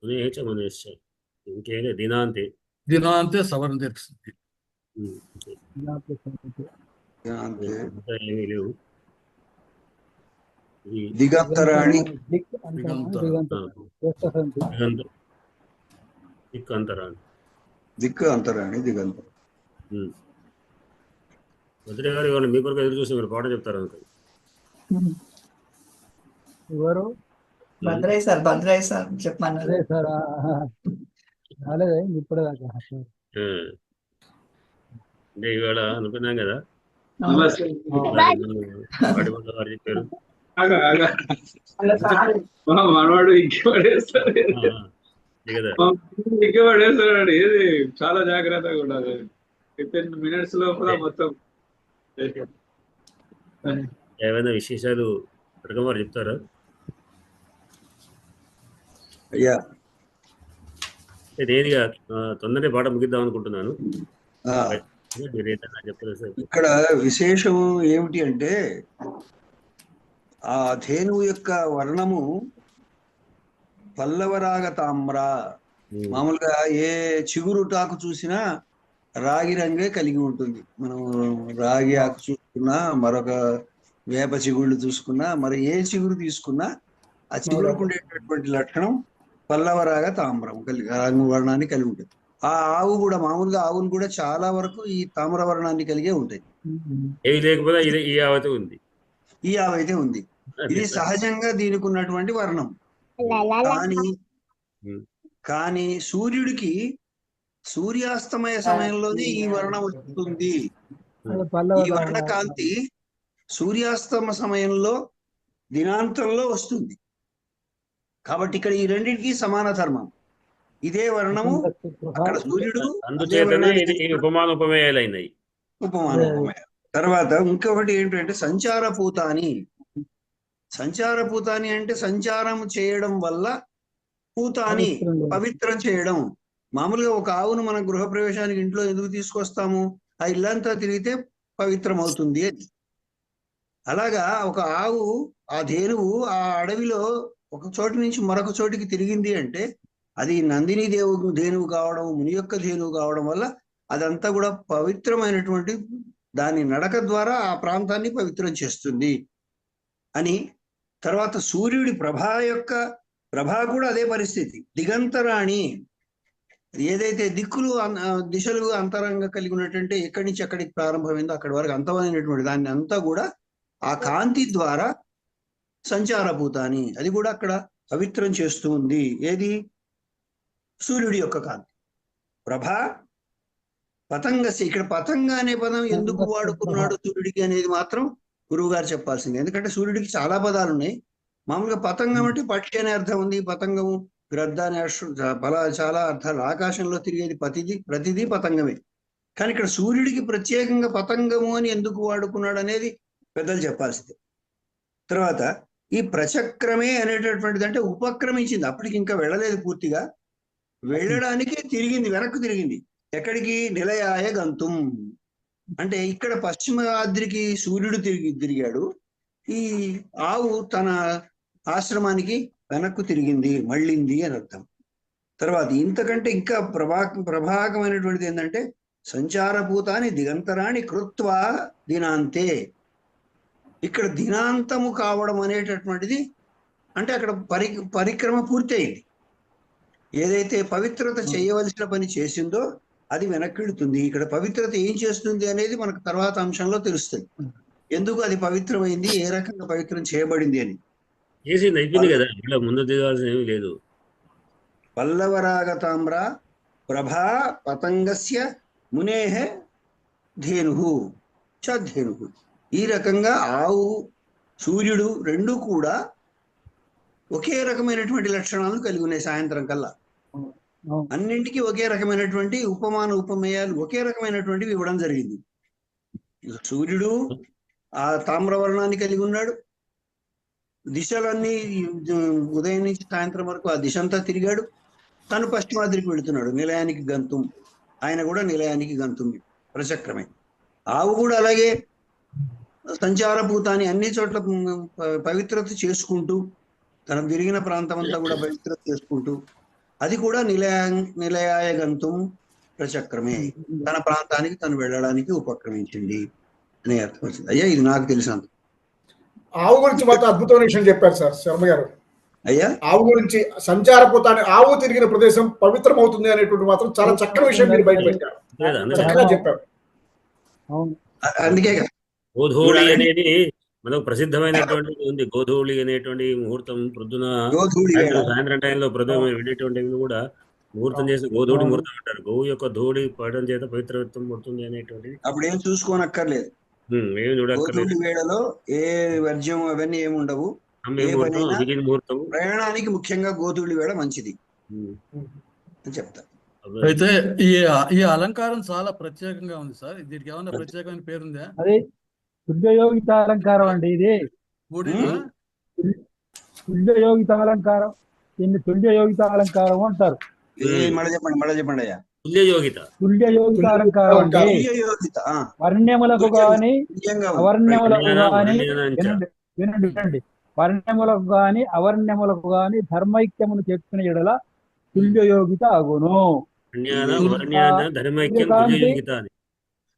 మునేహ మునేశ్చ ఇంకేం దినాంతే దినాంతే సవర్ణ తీరుస్తుంది. అంతే. ఇంకా ఏమీ లేవు. ఈ దిగంతరాణి దిక్కు అంతరాన్ని దిక్కు అంతరాణి దిగంతర. భద్రే గారు ఇవాళ మీ కొరకు ఎదురు చూసి మీరు పాట చెప్తారు అనుకో. ఎవరు? భద్రయ్య సార్ చెప్పమన్నారు. అదే సార్ రాలేదా ఇప్పటిదాకా? అంటే ఇవాళ అనుకున్నాం కదా వాడి వారు చెప్పారు మనవాడు ఇంకేవాడేస్తాడు కదా. ఇంకేవాడేస్తాడు. ఏది చాలా జాగ్రత్తగా ఉండాలి. 15 minutes లోపల మొత్తం ఏమైనా విశేషాలు అడగ వారు చెప్తారా? అయ్యా నేనుగా తొందరనే పాట ముగిద్దాం అనుకుంటున్నాను. మీరు ఏదైనా చెప్తారా సార్? ఇక్కడ విశేషం ఏమిటి అంటే ఆ ధేనువు యొక్క వర్ణము పల్లవరాగ తామ్ర. మామూలుగా ఏ చిగురుటాకు చూసినా రాగి రంగే కలిగి ఉంటుంది. మనం రాగి ఆకు చూసుకున్నా, మరొక వేప చిగుళ్ళు చూసుకున్నా, మరి ఏ చిగురు తీసుకున్నా ఆ చిగురుకు ఉండేటటువంటి లక్షణం పల్లవరాగ తామ్రం రంగు వర్ణాన్ని కలిగి ఉంటుంది. ఆ ఆవు కూడా మామూలుగా ఆవులు కూడా చాలా వరకు ఈ తామ్ర వర్ణాన్ని కలిగే ఉంటాయి. ఏది లేకపోతే ఈ ఆవతే ఉంది. ఈ ఆవు అయితే ఉంది. ఇది సహజంగా దీనికి ఉన్నటువంటి వర్ణం. కానీ సూర్యుడికి సూర్యాస్తమయ సమయంలోనే ఈ వర్ణం వస్తుంది. ఈ వర్ణకాంతి సూర్యాస్తమ సమయంలో దినాంతంలో వస్తుంది. కాబట్టి ఇక్కడ ఈ రెండింటికి సమాన ధర్మం. ఇదే వర్ణము అక్కడ సూర్యుడు అందుచేతనే ఇది ఉపమానోపమేయాలైనాయి. ఉపమానోపమేయ. తర్వాత ఇంకొకటి ఏంటంటే సంచారపూతాని. సంచారపూతాని అంటే సంచారం చేయడం వల్ల పూతాని పవిత్రం చేయడం. మామూలుగా ఒక ఆవును మన గృహప్రవేశానికి ఇంట్లో ఎందుకు తీసుకొస్తాము? ఆ ఇల్లంతా తిరిగితే పవిత్రం అవుతుంది అని. అలాగా ఒక ఆవు, ఆ ధేనువు ఆ అడవిలో ఒక చోటు నుంచి మరొక చోటికి తిరిగింది అంటే అది నందిని ధేనువు కావడం, ముని యొక్క ధేనువు కావడం వల్ల అదంతా కూడా పవిత్రమైనటువంటి దాని నడక ద్వారా ఆ ప్రాంతాన్ని పవిత్రం చేస్తుంది అని. తర్వాత సూర్యుడి ప్రభా కూడా అదే పరిస్థితి. దిగంతరాణి ఏదైతే దిక్కులు దిశలు అంతరంగా కలిగి ఉన్నటువంటి ఎక్కడి నుంచి ఎక్కడికి ప్రారంభమైందో అక్కడి వరకు అంతమైనటువంటి దాన్ని అంతా కూడా ఆ కాంతి ద్వారా సంచారభూతాన్ని అది కూడా అక్కడ పవిత్రం చేస్తూ ఉంది. ఏది? సూర్యుడి యొక్క కాంతి. ప్రభా పతంగస్య. ఇక్కడ పతంగ అనే పదం ఎందుకు వాడుకున్నాడు సూర్యుడికి అనేది మాత్రం గురువు గారు చెప్పాల్సింది. ఎందుకంటే సూర్యుడికి చాలా పదాలు ఉన్నాయి. మామూలుగా పతంగం అంటే పక్షి అనే అర్థం ఉంది. పతంగము, గ్రద్ద అనే చాలా అర్థాలు. ఆకాశంలో తిరిగేది ప్రతిదీ పతంగమే. కానీ ఇక్కడ సూర్యుడికి ప్రత్యేకంగా పతంగము అని ఎందుకు వాడుకున్నాడు అనేది పెద్దలు చెప్పాల్సింది. తర్వాత ఈ ప్రచక్రమే అనేటటువంటిది అంటే ఉపక్రమించింది. అప్పటికి ఇంకా వెళ్ళలేదు పూర్తిగా. వెళ్ళడానికి తిరిగింది, వెనక్కు తిరిగింది. ఎక్కడికి? నిలయాయ గంతుం. అంటే ఇక్కడ పశ్చిమాద్రికి సూర్యుడు తిరిగాడు. ఈ ఆవు తన ఆశ్రమానికి వెనక్కు తిరిగింది, మళ్ళింది అని అర్థం. తర్వాత ఇంతకంటే ఇంకా ప్రభాకమైనటువంటిది ఏంటంటే సంచారభూతాన్ని దిగంతరాన్ని కృత్వా దినాంతే. ఇక్కడ దినాంతము కావడం అనేటటువంటిది అంటే అక్కడ పరిక్రమ పూర్తయింది. ఏదైతే పవిత్రత చేయవలసిన పని చేసిందో అది వెనక్కిడుతుంది. ఇక్కడ పవిత్రత ఏం చేస్తుంది అనేది మనకు తర్వాత అంశంలో తెలుస్తుంది. ఎందుకు అది పవిత్రమైంది, ఏ రకంగా పవిత్రం చేయబడింది అని. చేసింది అయిపోయింది కదా, ఇలా ముందు దిగాల్సిన ఏమీ లేదు. పల్లవరాగ తామ్ర ప్రభా పతంగస్య మునేహ ధేను చ ధేను. ఈ రకంగా ఆవు సూర్యుడు రెండు కూడా ఒకే రకమైనటువంటి లక్షణాలను కలిగి ఉన్నాయి. సాయంత్రం కల్లా అవును. అన్నింటికీ ఒకే రకమైనటువంటి ఉపమాన ఉపమేయాలు ఒకే రకమైనటువంటివి ఇవ్వడం జరిగింది. సూర్యుడు ఆ తామ్రవర్ణాన్ని కలిగి ఉన్నాడు. దిశలన్నీ ఉదయం నుంచి సాయంత్రం వరకు ఆ దిశ అంతా తిరిగాడు. తను పశ్చిమాద్రికి వెళుతున్నాడు, నిలయానికి గంతుం. ఆయన కూడా నిలయానికి గంతుం ప్రచక్రమే. ఆవు కూడా అలాగే సంచారభూతాన్ని అన్ని చోట్ల పవిత్రత చేసుకుంటూ, తనకు తిరిగిన ప్రాంతం అంతా కూడా పవిత్రత చేసుకుంటూ, అది కూడా నిలయాయ గంతుం ప్రచక్రమే, తన ప్రాంతానికి తను వెళ్ళడానికి ఉపక్రమించింది అనే అర్థం వచ్చింది. అయ్యా ఇది నాకు తెలిసినంత. ఆవు గురించి మాత్రం అద్భుతమైన విషయం చెప్పారు సార్ శర్మ గారు. అయ్యా ఆవు గురించి సంచారపోతాన్ని ఆవు తిరిగిన ప్రదేశం పవిత్రం అవుతుంది అనేటువంటి మాత్రం చాలా చక్కని విషయం మీరు బయట పెట్టారు. చక్కగా చెప్పారు. అవును. అందుకే గోధూళి అనేది మనకు ప్రసిద్ధమైనటువంటి ఉంది. గోధూళి అనేటువంటి ముహూర్తం ప్రొద్దున గోధూళి వేళ. సాయంత్రం టైంలో ప్రొద్దున వెళ్ళేటువంటి కూడా ముహూర్తం చేసి గోధూళి ముహూర్తం అంటారు. గోవు యొక్క ధూళి పడడం చేత పవిత్రత్వం పడుతుంది అనేటువంటిది అప్పుడు ఏం చూసుకోనక్కర్లేదు. ఏమి చూడక్కర్లేదు. గోధూళి వేళలో ఏ వర్జ్యం అవన్నీ ఏమి ఉండవు. ఏ పనైనా ముహూర్తం ప్రయాణానికి ముఖ్యంగా గోధూళి వేళ మంచిది అని చెప్తా. అయితే ఈ ఈ అలంకారం చాలా ప్రత్యేకంగా ఉంది సార్. దీనికి ఏమన్నా ప్రత్యేకమైన పేరుందా? అది తుల్యయోగిత అలంకారం అండి. ఇది మూడినా? తుల్యయోగిత అలంకారం, దీన్ని తుల్యయోగిత అలంకారం అంటారు. మళ్ళీ చెప్పండి అయ్యా. తుల్యయోగిత తుల్యయోగిత అలంకారం అంటే తుల్యయోగిత, వర్ణ్యములకు గాని తుల్యంగా ఉంది. అవర్ణ్యములకు గాని వర్ణ్యానాంచ. వినండి వర్ణ్యములకు గాని అవర్ణ్యములకు గాని ధర్మైక్యమును చెప్పిన ఎడల తుల్యయోగిత అగును. వర్ణ్యాన ధర్మైక్యం తుల్యయోగిత అని.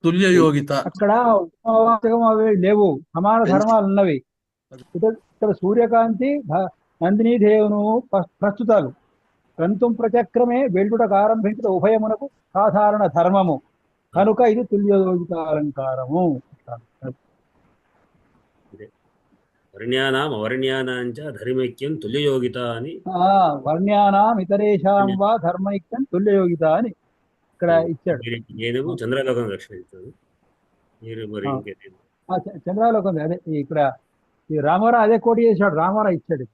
తుల్యయోగిత. అక్కడ ఉపవాసకం అవి లేవు, సమాన ధర్మాలు ఉన్నవి. ఇక్కడ సూర్యకాంతి నందినీ దేవును ప్రస్తుతాలు గంతుం ప్రచక్రమే వెల్లుటకు ఆరంభించిన ఉభయమునకు సాధారణ ధర్మము కనుక ఇది తుల్యయోగిత అలంకారము. వర్ణ్యానాం అవర్ణ్యానాంచ ధర్మైక్యం తుల్యయోగిత అని. వర్ణ్యానాం ఇతరేషాం వా ధర్మైక్యం తుల్యయోగిత అని ఇక్కడ ఇచ్చాడు. నేను చంద్రలోకం రక్షించాను. మీరు మరి ఇంకేది? చంద్రాలోకం అదే ఇక్కడ ఈ రామారావు అదే కోటి చేశాడు. రామారావు ఇచ్చాడు.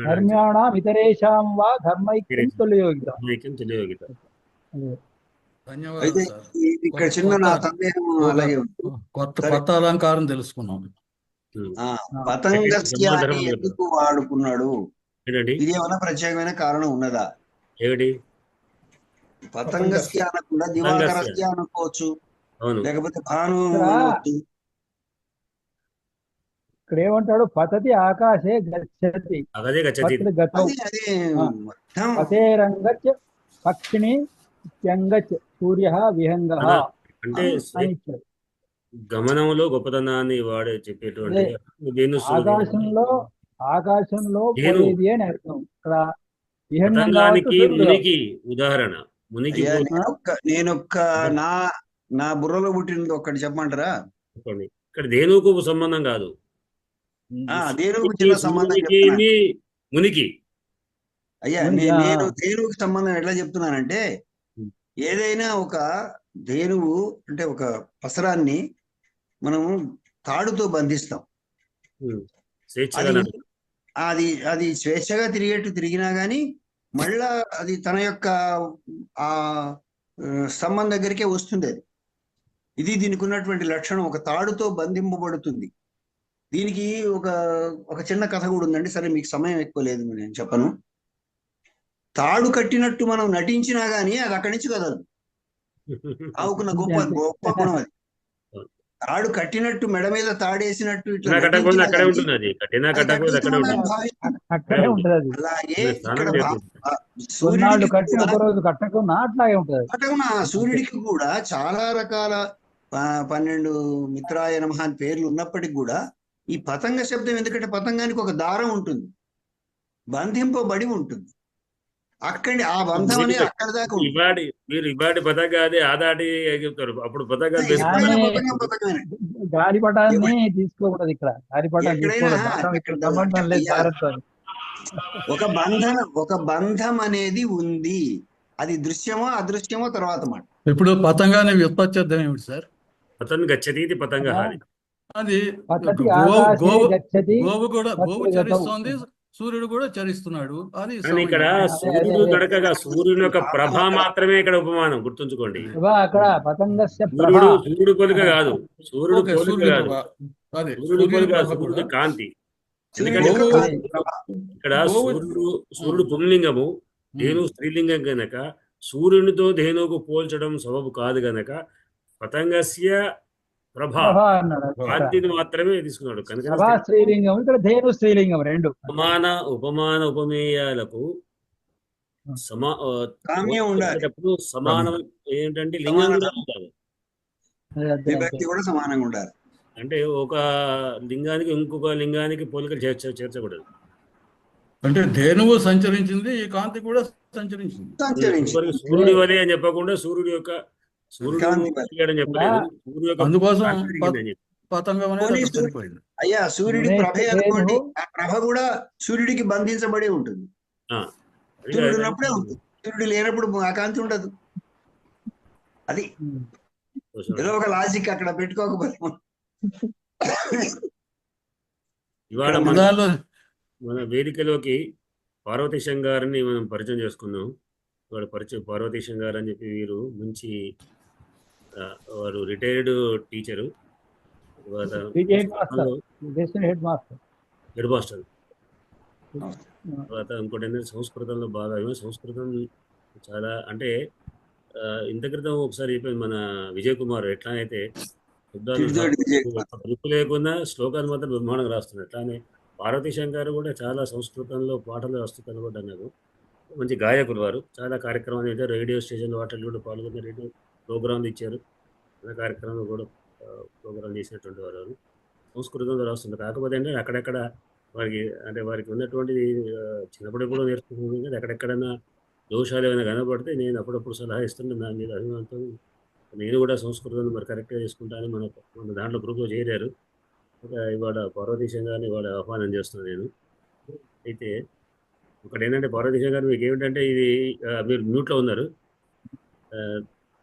ధర్మ్యాణం ఇతరేషాం వా ధర్మైక్యం తుల్యయోగిత. తుల్యయోగిత. ధన్యవాదాలు సార్. ఇక్కడ చిన్న నా సందేహం అలాగే ఉంది. కొత్త అలంకారం తెలుసుకున్నాం. పతంగస్య అని ఎందుకు వాడుకున్నాడు? ఇదేమన్నా ప్రత్యేకమైన కారణం ఉన్నదా? ఏమిటి? పతంగస్య అనకుండా దివాకరస్య అనుకోవచ్చు, లేకపోతే భాను. ఇక్కడ ఏమంటాడు? పతతి ఆకాశే గచ్చతి పతేరంగచ్చ పక్షిణి త్యంగచ్చ సూర్య విహంగ అంటే గమనంలో గొప్పతనాన్ని వాడే చెప్పేటువంటి ఆకాశంలో పోయేది అని అర్థం. ఇక్కడ విహంగానికి మునికి ఉదాహరణ. మునికి నేనొక్క నా బుర్రలో పుట్టినది ఒక్కటి చెప్పమంటారా? ఇక్కడ దేనుకు సంబంధం కాదు, మునికి. అయ్యా నేను ధేనువుకి సంబంధం ఎట్లా చెప్తున్నానంటే, ఏదైనా ఒక ధేనువు అంటే ఒక పసరాన్ని మనము తాడుతో బంధిస్తాం. అది స్వేచ్ఛగా తిరిగినా గానీ మళ్ళా అది తన యొక్క ఆ స్తంభం దగ్గరికే వస్తుంది. ఇది దీనికి ఉన్నటువంటి లక్షణం. ఒక తాడుతో బంధింపబడుతుంది. దీనికి ఒక చిన్న కథ కూడా ఉందండి. సరే, మీకు సమయం ఎక్కువ లేదు, నేను చెప్పను. తాడు కట్టినట్టు మనం నటించినా గానీ అది అక్కడి నుంచి కదలదు. ఆవుకున్న గొప్ప గుణం అది. తాడు కట్టినట్టు, మెడ మీద తాడేసినట్టు ఇట్లా అలాగే సూర్యుడికి కూడా చాలా రకాల 12 మిత్రాయ నమః అని పేర్లు ఉన్నప్పటికీ కూడా ఈ పతంగ శబ్దం, ఎందుకంటే పతంగానికి ఒక దారం ఉంటుంది, బంధింపబడి ఉంటుంది. అక్కడి ఆ బంధం అనేది అక్కడ దాకా మీరు ఇవాడి పతంగ అదే ఆదాటి చెప్తారు. అప్పుడు గాలిపటాన్ని తీసుకోకూడదు. ఇక్కడ గాలిపటం ఒక బంధం అనేది ఉంది. అది దృశ్యమో అదృశ్యమో తర్వాత మాట. ఇప్పుడు పతంగాన్ని వ్యుత్పత్తి చేద్దాం ఏమిటి సార్? పతన్ గచ్చతి ఇది పతంగ అది. అది పతతి గోవు ఆకాశే గోవు గచ్చతి గోవు కూడా గోవు తత్ర గతౌ. చరిస్తోంది, సూర్యుడు కూడా చరిస్తున్నాడు. అది కానీ ఇక్కడ సమన్వయం. సూర్యుడు గడకగా సూర్యుని యొక్క ప్రభ మాత్రమే ఇక్కడ ఉపమానం, గుర్తుంచుకోండి. ప్రభా అక్కడ పతంగస్య ప్రభ. సూర్యుడు పోలిక కాదు, సూర్యుడు ఓకే, పోలిక సూర్యుని కాదు, ప్రభ. అదే సూర్యుడు సూర్యుని పోలిక ప్రభ సూర్యుడు కూడా. కాంతి. సూర్యుడి ఎందుకంటే యొక్క గోవు కాంతి ప్రభ. ఇక్కడ గోవు సూర్యుడు పుంలింగము, ధేను స్త్రీలింగం గనక సూర్యునితో ధేనువుకు పోల్చడం సబబు కాదు గనక పతంగస్య ప్రభ ప్రభ అన్నాడు అక్కడ. కాంతిని మాత్రమే తీసుకున్నాడు. కనుక ప్రభా స్త్రీలింగం, ఇక్కడ ధేను స్త్రీలింగం రెండు. ఉపమాన ఉపమేయాలకు కామ్యం ఉండాలి. చెప్పేటప్పుడు సమానం ఏంటంటే లింగం కూడా ఉండాలి. అదే, అదే, విభక్తి కూడా సమానంగా ఉండాలి. అంటే ఒక లింగానికి ఇంకొక లింగానికి పోలికలు చేర్చకూడదు. అంటే ధేనువు సంచరించింది, ఈ కాంతి కూడా సంచరించింది. సంచరించి సూర్యుడి వలె అని చెప్పకుండా సూర్యుడు యొక్క కాంతి సూర్యుడు అని చెప్పలేదు, సూర్యుడు యొక్క అందుకోసం కాంతి పెరిగిందని చెప్పి. పతంగం అనేది పోనీ అక్కడ చనిపోయింది. అయ్యా సూర్యుడి ప్రభ అనుకోండి, ఆ ప్రభ కూడా సూర్యుడికి బంధించబడి ఉంటుంది. ఆ, సూర్యుడు ఉన్నప్పుడే ఉంటుంది, సూర్యుడు లేనప్పుడు ఆ కాంతి ఉండదు. అది ఏదో ఒక లాజిక్ అక్కడ పెట్టుకోకపోతే ఇవాళ దానిలో మన వేదికలోకి పార్వతీశం గారిని మనం పరిచయం చేసుకున్నాం. వాడు పార్వతీశం గారు అని చెప్పి వీరు మంచి వారు రిటైర్డ్ టీచరు, హెడ్ మాస్టర్, దేశం హెడ్ మాస్టర్. Head master. తర్వాత ఇంకోటి ఏంటంటే సంస్కృతంలో బాగా సంస్కృతం చాలా అంటే ఇంత క్రితం ఒకసారి అయిపోయింది మన విజయ్ కుమార్ ఎట్లా అయితే గ్రూప్ లేకుండా శ్లోకాలు మాత్రం బ్రహ్మాండంగా రాస్తున్నారు. అట్లానే పార్వతీశం గారు కూడా చాలా సంస్కృతంలో పాటలు రాస్తూ కనబడ్డారు. మంచి గాయకులు వారు. చాలా కార్యక్రమాలు అయితే రేడియో స్టేషన్ వాటిలో కూడా పాల్గొన్న రేడియో ప్రోగ్రాంలు ఇచ్చారు. అనే కార్యక్రమంలో కూడా ప్రోగ్రాం చేసినటువంటి వారు సంస్కృతంలో రాస్తున్నారు. కాకపోతే ఏంటంటే అక్కడెక్కడ వారికి ఉన్నటువంటి చిన్నప్పుడు ఎప్పుడో నేర్చుకుంటుంది కదా, ఎక్కడెక్కడైనా దోషాలు ఏమైనా కనబడితే నేను అప్పుడప్పుడు సలహా ఇస్తుంటాను. దాని మీద అభిమానంతో నేను కూడా సంస్కృతాన్ని మరి కరెక్ట్గా చేసుకుంటానని మన దాంట్లో గ్రూప్లో చేరారు. ఇవాళ పార్వతీశం గారిని ఇవాళ ఆహ్వానం చేస్తున్నాను నేను. అయితే ఒకటి ఏంటంటే పార్వతీశం గారు మీకు ఏమిటంటే ఇది మీరు మ్యూట్లో ఉన్నారు,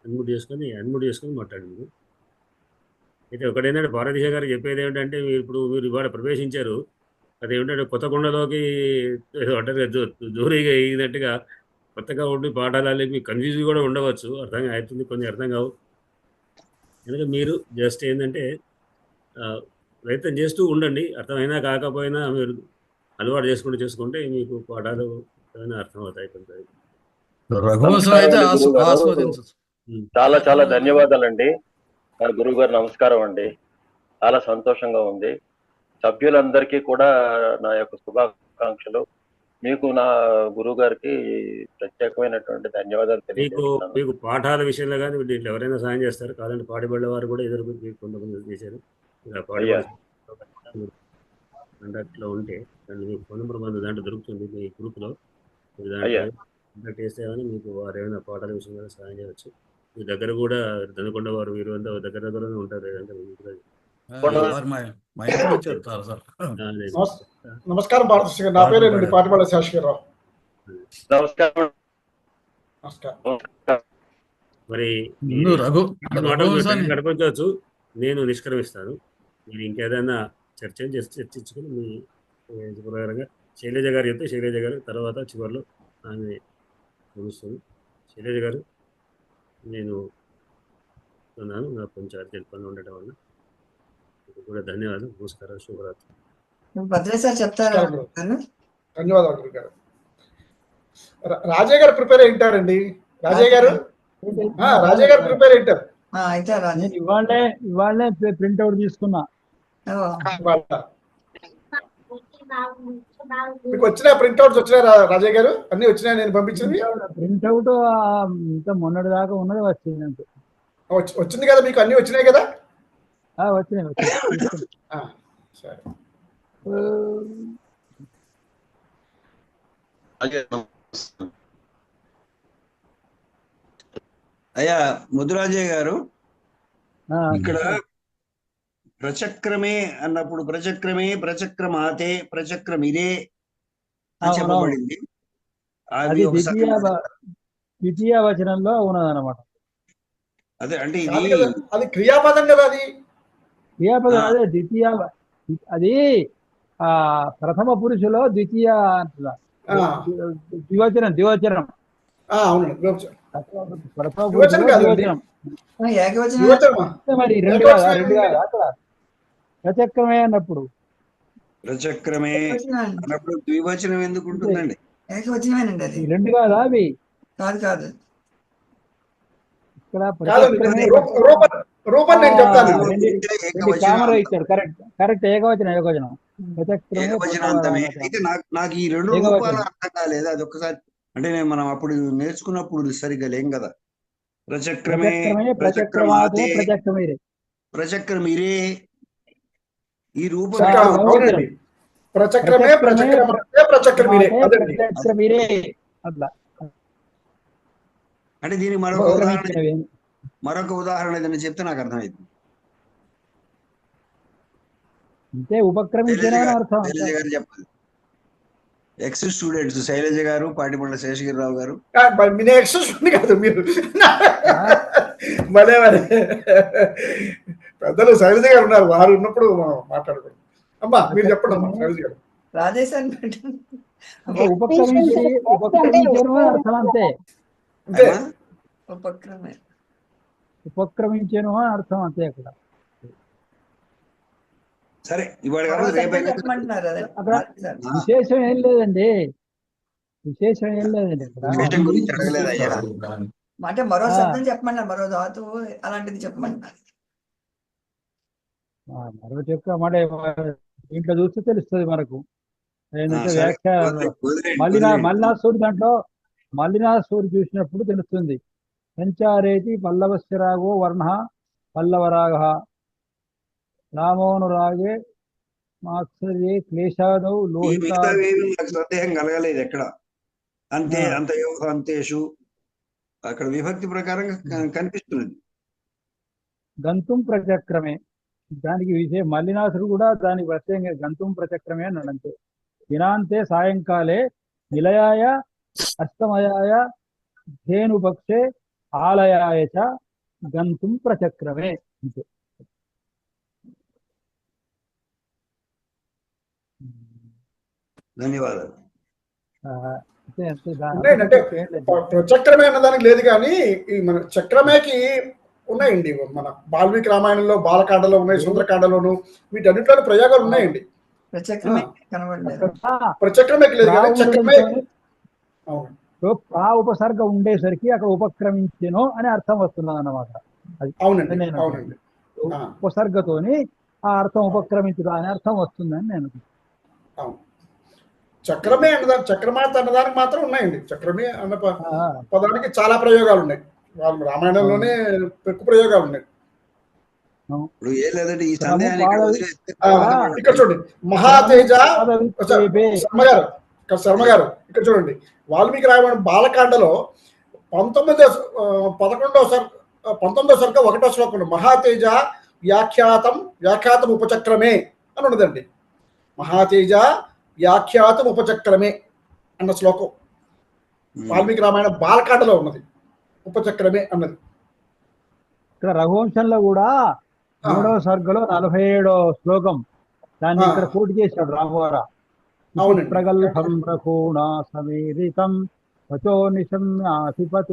అన్మ్యూట్ చేసుకొని మాట్లాడండి. అయితే ఒకటి ఏంటంటే పార్వతీశం గారు చెప్పేది ఏమిటంటే మీరు ఇవాళ ప్రవేశించారు, అదేమిటంటే కొత్త కొండలోకి ఒంటరిగా దూరిగా అయినట్టుగా కొత్తగా ఉండి పాఠాలు మీకు కన్ఫ్యూజ్ కూడా ఉండవచ్చు, అర్థం అవుతుంది, కొన్ని అర్థం కావు. ఎందుకంటే మీరు జస్ట్ ఏంటంటే ప్రయత్నం చేస్తూ ఉండండి. అర్థమైనా కాకపోయినా మీరు అలవాటు చేసుకుంటే మీకు పాఠాలు ఏమైనా అర్థం అవుతాయి. రఘువంశం అయితే ఆస్వాదించచ్చు. చాలా చాలా ధన్యవాదాలండి గురువు గారు. నమస్కారం అండి. చాలా సంతోషంగా ఉంది. సభ్యులందరికీ కూడా నా యొక్క శుభాకాంక్షలు. మీకు నా గురువు గారికి ప్రత్యేకమైనటువంటి ధన్యవాదాలు తెలియజేస్తున్నాను. మీకు పాఠాల విషయంలో కానీ దీంట్లో ఎవరైనా సాయం చేస్తారు, కాదంటే పాడిబడ్డ వారు కూడా ఎదురు కొంతమంది చేశారు. కాంటాక్ట్లో ఉంటే మీకు ఫోన్ నెంబర్ మన దాంట్లో దొరుకుతుంది మీ గ్రూప్లో. కాంటాక్ట్ చేస్తే కానీ మీకు వారు ఏమైనా పాఠాల విషయంలో సాయం చేయవచ్చు. మీ దగ్గర కూడా దనకొండ వారు వీరు అంతా దగ్గరనే ఉంటారు. నమస్కారం పార్వతీశం గారు, నా పేరేనండి పాటిపాడ శాశ్వరరావు. నమస్కారం. మరి గడపచ్చు, నేను నిష్క్రమిస్తాను. మీరు ఇంకేదైనా చర్చించుకుని మీ ప్రకారంగా శైలజ గారు చెప్తే శైలజ గారు తర్వాత చివరిలో ఆమె ముగుస్తుంది. శైలజ గారు, నేను ఉన్నాను, నాకు కొంచెం అర్జెంట్ పని ఉండటం వల్ల కూడా ధన్యవాదాలు. నమస్కారం, శుభరాత్రి. భద్రయ్య సార్ చెప్తారా? ధన్యవాదాలు గురు గారు. రాజయ్య గారు ప్రిపేర్ అయింటారండి. రాజయ్య గారు ప్రిపేర్ అయింటారు. నేను ఇవాళే ప్రింట్అవుట్ తీసుకున్నా. మీకు వచ్చిన ప్రింట్అవుట్స్ వచ్చినాయి రాజయ్య గారు? అన్ని వచ్చినాయి నేను పంపించింది. ప్రింట్అవుట్ ఇంకా మొన్నటి దాకా ఉన్నది వచ్చింది. వచ్చింది కదా మీకు? అన్ని వచ్చినాయి కదా? వచ్చినాయి. సరే. అయ్యా ముద్దురాజయ్య గారు, ఇక్కడ ప్రచక్రమే అన్నప్పుడు ప్రచక్రమే, ప్రచక్రమాతే, ప్రచక్రమిదే అని అవునవును. చెప్పబడింది. అవి అది ఒకసారి ద్వితీయ వచనంలో ఉన్నదన్నమాట. అదే అంటే ఇది కాదు కదా, అది క్రియాపదం కదా అది. క్రియాపదం ఆ. అదే ద్వితీయ. అది ప్రథమ పురుషులో ద్వితీయ అంటున్నా. ఆ, ద్వివచనం. అవునండి, వివచనం. ప్రథమ వివచనం పురుషులో కాదండి, ద్వివచనం. ఏకవచనం వివచనమా? మరి రెండు ఏకవచనం కాదా అక్కడ ప్రచక్రమే అన్నప్పుడు ప్రచక్రమే ఏకవచనం అండి. అన్నప్పుడు ద్వివచనం ఎందుకు ఉంటుందండి? ఏకవచనమేనండి అది. ఈ రెండు కాదా అవి కాదు ఇక్కడ కాదండి, ప్రచక్రమే. రూపం నేను చెప్తాను. రెండు ఏకవచనం కామరా అంతం. ఇచ్చాడు. కరెక్ట్ ఏకవచనం. ప్రచక్రమే ఏకవచనాంతమే. అయితే నాకు ఈ రెండు ఏకవచనం. రూపాలు అర్థం కాలేదు. అది ఒక్కసారి అంటే మనం అప్పుడు నేర్చుకున్నప్పుడు సరిగ్గా లేం కదా. ప్రచక్రమే, ప్రచక్రమాతే, ప్రచక్రమిరే. ఈ రూపం అవునండి, ప్రచక్రమే, ప్రచక్రమిరే. అదండి. ప్రచక్రమిరే అట్లా. అంటే దీనికి మరొక ఉదాహరణ ఏదైనా చెప్తే నాకు అర్థమైంది. అంటే ఉపక్రమించిన అర్థం. శైలజ గారు చెప్పాలి. ఎక్స్ స్టూడెంట్స్ శైలజ గారు, పాటిబండ్ల శేషగిరిరావు గారు. కాదు మీరు భలే పెద్దలు శైలజ గారు ఉన్నారు, వారు ఉన్నప్పుడు మాట్లాడకూడదు. అమ్మా మీరు చెప్పండి అమ్మా శైలజ గారు. రాధేశాన్ని పెట్టండి. ఉపక్రమించను అర్థం అంతే. అంతే, ఉపక్రమే ఉపక్రమించను అర్థం అంతే. అక్కడ సరే ఇవాళ మరో కాదు శబ్దం రేపైనా చెప్పమంటున్నారు అదే. అక్కడ విశేషం ఏం లేదండి. అక్కడ విషయం గురించి అడగలేదు అయ్యా. అంటే మరో శబ్దం చెప్పమన్నారు, మరో ధాతువు అలాంటిది చెప్పమంటున్నారు. మరో చెక్క మాట ఇంట్లో చూస్తే తెలుస్తుంది మనకు. ఏంటంటే సరే, వ్యాఖ్యానంలో వదిలేయండి. మల్లినాథుడు దాంట్లో మల్లినాథుడు చూసినప్పుడు తెలుస్తుంది. సంచారేతి పల్లవస్యరాగో వర్ణ పల్లవరాగ రామోనురాగే మాత్సర్యే క్లేశాదౌ ఈ లోహిత. మిగతావేమీ నాకు సందేహం కలగలేదు ఎక్కడ. అంతే అంతయో అంతేషు అక్కడ విభక్తి ప్రకారం కనిపిస్తున్నది. గంతుం ప్రచక్రమే దానికి విషయం. మల్లినాథుడు కూడా దానికి ప్రత్యేకంగా గంతుం ప్రచక్రమే అన్నాడు అంతే. దినాంతే సాయంకాలే నిలయాయ అస్తమయాయ ధేనుపక్షే ఆలయాయ చ గంతుం ప్రచక్రమే అంతే. ధన్యవాదాలు. అంటే ప్రచక్రమే అన్నదానికి లేదు, కానీ ఈ మన చక్రమేకి ఉన్నాయండి. మన వాల్మీకి రామాయణంలో బాలకాండలో ఉన్నాయి, సుందరకాండలోను వీటన్నిటిలో ప్రయోగాలు ఉన్నాయండి. ప్రచక్రమే కనబడలేదు. ప్రచక్రమేకి లేదు, కానీ చక్రమే. ప్రా ఉపసర్గ ఉండేసరికి అక్కడ ఉపక్రమించెను అని అర్థం వస్తున్నది అన్నమాట. అవునండి, అవునండి. ఉపసర్గతోని ఆ అర్థం ఉపక్రమించదు అనే అర్థం వస్తుందని నేను. అవును, చక్రమే అన్నదానికి, చక్రమాత అన్నదానికి మాత్రం ఉన్నాయండి. చక్రమే అన్న పదానికి చాలా ప్రయోగాలు ఉన్నాయి. వాళ్ళు రామాయణంలోనే ఎక్కువ ప్రయోగాలు ఉన్నాయి. ఇప్పుడు ఏం లేదంటే ఈ సందేహాన్ని ఇక్కడ చూడండి, మహాతేజ శర్మ గారు ఇక్కడ చూడండి, వాల్మీకి రామాయణ బాలకాండలో 19వ సర్గ 1వ శ్లోకంలో మహాతేజ వ్యాఖ్యాతం ఉపచక్రమే అని ఉన్నదండి. మహాతేజ వ్యాఖ్యాతం ఉపచక్రమే అన్న శ్లోకం వాల్మీకి రామాయణ బాలకాండలో ఉన్నది. ఉపచక్రమే అన్నది. ఇక్కడ రఘువంశంలో కూడా 3వ సర్గలో 47వ శ్లోకం దాన్ని ఇక్కడ కోట్ చేశాడు రామవార. ప్రగల్భం రఘూణ సమీరితం వచో నిశమ్యాధిపతివౌకసాం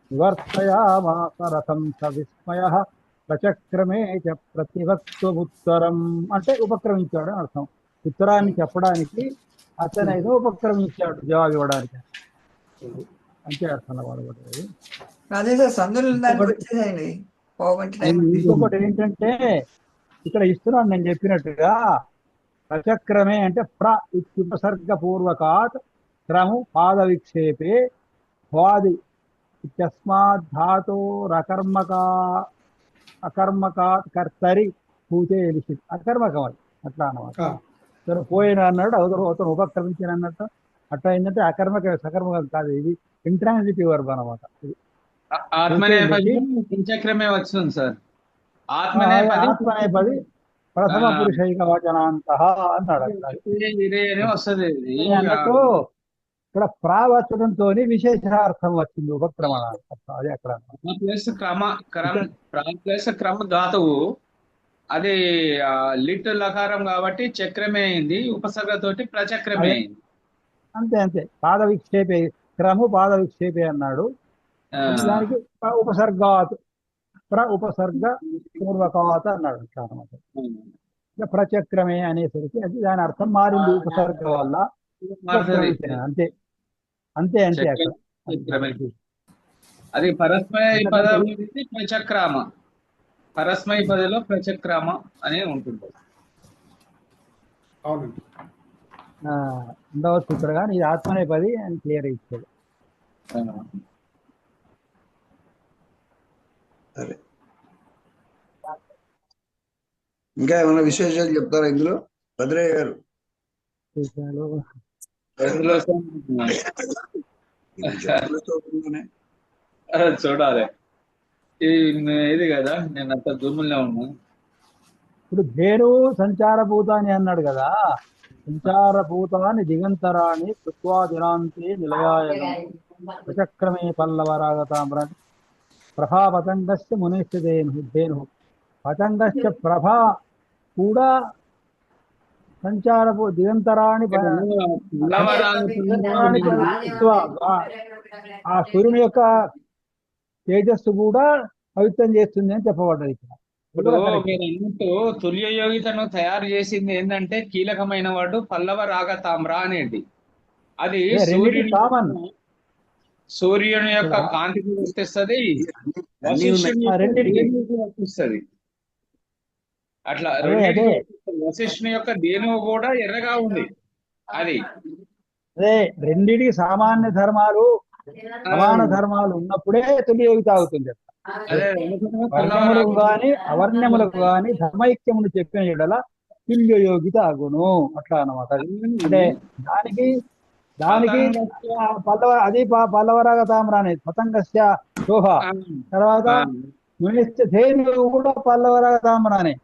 నివర్తయామాస రథం స విస్మయః ప్రచక్రమే చ ప్రతివక్తుముత్తరం. అంటే ఉపక్రమించాడు అని అర్థం. ఉత్తరాన్ని చెప్పడానికి అతనైతే ఉపక్రమించాడు జవాబు ఇవ్వడానికి. అంతే అర్థం వాడబడేది. ఇంకొకటి ఏంటంటే ఇక్కడ ఇస్తున్నాను నేను చెప్పినట్టుగా, ప్రచక్రమే అంటే ప్ర ఇత్యుపసర్గ పూర్వకాత్ క్రము పాద విక్షేపే భవాది ఇత్యస్మాత్ అకర్మకాత్ కర్తరి పూతే ఎలిసి అకర్మకం అట్లా అన్నమాట. సరే పోయిన అన్నాడు, అతను ఉపక్రమించిన అన్నట్టు అట్లా ఏంటంటే అకర్మక సకర్మకం కాదు, ఇది ఇంట్రాన్సిటివ్ వర్బ్ అనమాట. ఆత్మనేపది చక్రమే వస్తుంది సార్. ఆత్మనేపది ప్రథమ పురుషైక వచనాంత అన్నాడు అట్లా. ఇదే అని వస్తుంది అన్నట్టు ఇక్కడ ప్రావచనంతో విశేషార్థం వచ్చింది ఉపక్రమణ. అదే అక్కడ ప్లస్ ప్లస్ క్రమ ధాతువు అది లిట్ లకారం కాబట్టి చక్రమే అయింది, ఉపసర్గతోటి ప్రచక్రమే అయింది. అంతే అంతే. పాద విక్షేపే క్రము పాద విక్షేపే అన్నాడు. దానికి ఉపసర్గాత్ ఉపసర్గ పూర్వకాత్ అన్నాడు అన్నమాట. ఇక ప్రచక్రమే అనేసరికి అది దాని అర్థం మారింది ఉపసర్గ వల్ల. అంతే అంతే అంతే అక్కడ. అది పరస్మయ పదం ప్రచక్రామ, పరస్మయ పదలో ప్రచక్రామ అనే ఉంటుంది. అవునండి. ఉండవచ్చు ఇక్కడ, కానీ ఇది ఆత్మనేపది అని క్లియర్ ఇచ్చాడు. సరే, ఇంకా ఏమైనా విశేషాలు చెప్తారా ఇందులో భద్రయ్య గారు? చూడాలి ఇది కదా, నేను అంత దూరంలో ఉన్నా. ఇప్పుడు ధేను సంచారభూతాన్ని అన్నాడు కదా, సంచారభూతాన్ని దిగంతరాన్ని కృత్వా దినాంతే నిలయాయనం ప్రచక్రమే పల్లవరాగతామ్ర ప్రభా పతంగస్య మునిష్య ధేను. పతంగస్య ప్రభా కూడా సంచారపు దిగంతరాన్ని ఆ సూర్యుని యొక్క తేజస్సు కూడా పవిత్రం చేస్తుంది అని చెప్పబడ్డది ఇక్కడ. ఇప్పుడు మీరు అన్నట్టు తుల్య యోగితను తయారు చేసింది ఏంటంటే కీలకమైన వాడు పల్లవ రాగ తామ్ర అనేది. అది సూర్యుని యొక్క కాంతికి వర్తిస్తుంది, వర్తిస్తుంది. అట్లా వశిష్ఠుని యొక్క దేనువు కూడా ఎర్రగా ఉంది. అది అదే రెండింటికి సామాన్య ధర్మాలు సమాన ధర్మాలు ఉన్నప్పుడే తుల్య యోగిత అవుతుంది. వర్ణములకు గాని అవర్ణములకు గాని ధర్మైక్యమును చెప్పిన ఎడల తుల్య యోగిత అగును అట్లా అన్నమాట. అంటే దానికి అది పల్లవరాగ తామ్ర అనేది పతంగస్య శోభ. తర్వాత ధేను కూడా పల్లవరాగ తామ్ర అనే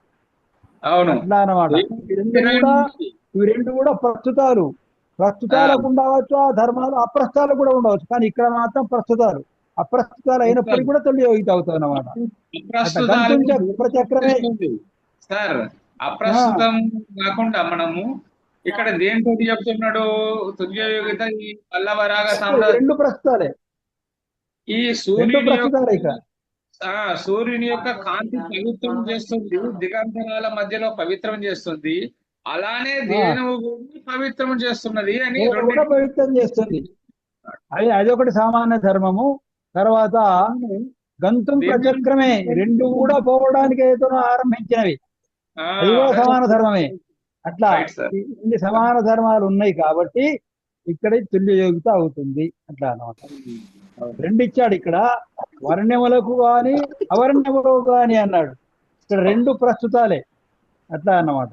అట్లా అన్నమాట. ఇవి రెండు కూడా ప్రస్తుతాలకు ఉండవచ్చు, ఆ ధర్మాలు అప్రస్తుతాలకు కూడా ఉండవచ్చు. కానీ ఇక్కడ మాత్రం ప్రస్తుతాలు అప్రస్తుతాలు అయినప్పటికీ కూడా తుల్య యోగిత అవుతుంది అన్నమాట. ప్రచక్రమే సార్. అప్రస్తుతం కాకుండా మనము ఇక్కడ దేంతో చెప్తున్నాడు తుల్య యోగిత? ఈ పల్లవరాగ తామ్ర రెండు ప్రస్తుతాలే. ఈ సూర్యుని యొక్క కాంతి పవిత్రం చేస్తుంది, దిగంతరాల మధ్యలో పవిత్రం చేస్తుంది. అలానే దేనువు పవిత్రం చేస్తున్నది అని పవిత్రం చేస్తుంది. అదొకటి సామాన్య ధర్మము. తర్వాత గంతుం ప్రచక్రమే రెండు కూడా పోవడానికి ఏదో ఆరంభించినవి, అది కూడా సమాన ధర్మమే. అట్లా ఇన్ని సమాన ధర్మాలు ఉన్నాయి కాబట్టి ఇక్కడ తుల్య యోగిత అవుతుంది అట్లా అన్నమాట. రెండు ఇచ్చాడు ఇక్కడ, వర్ణములకు గాని అవర్ణములకు గాని అన్నాడు. ఇక్కడ రెండు ప్రస్తుతాలే అట్లా అన్నమాట.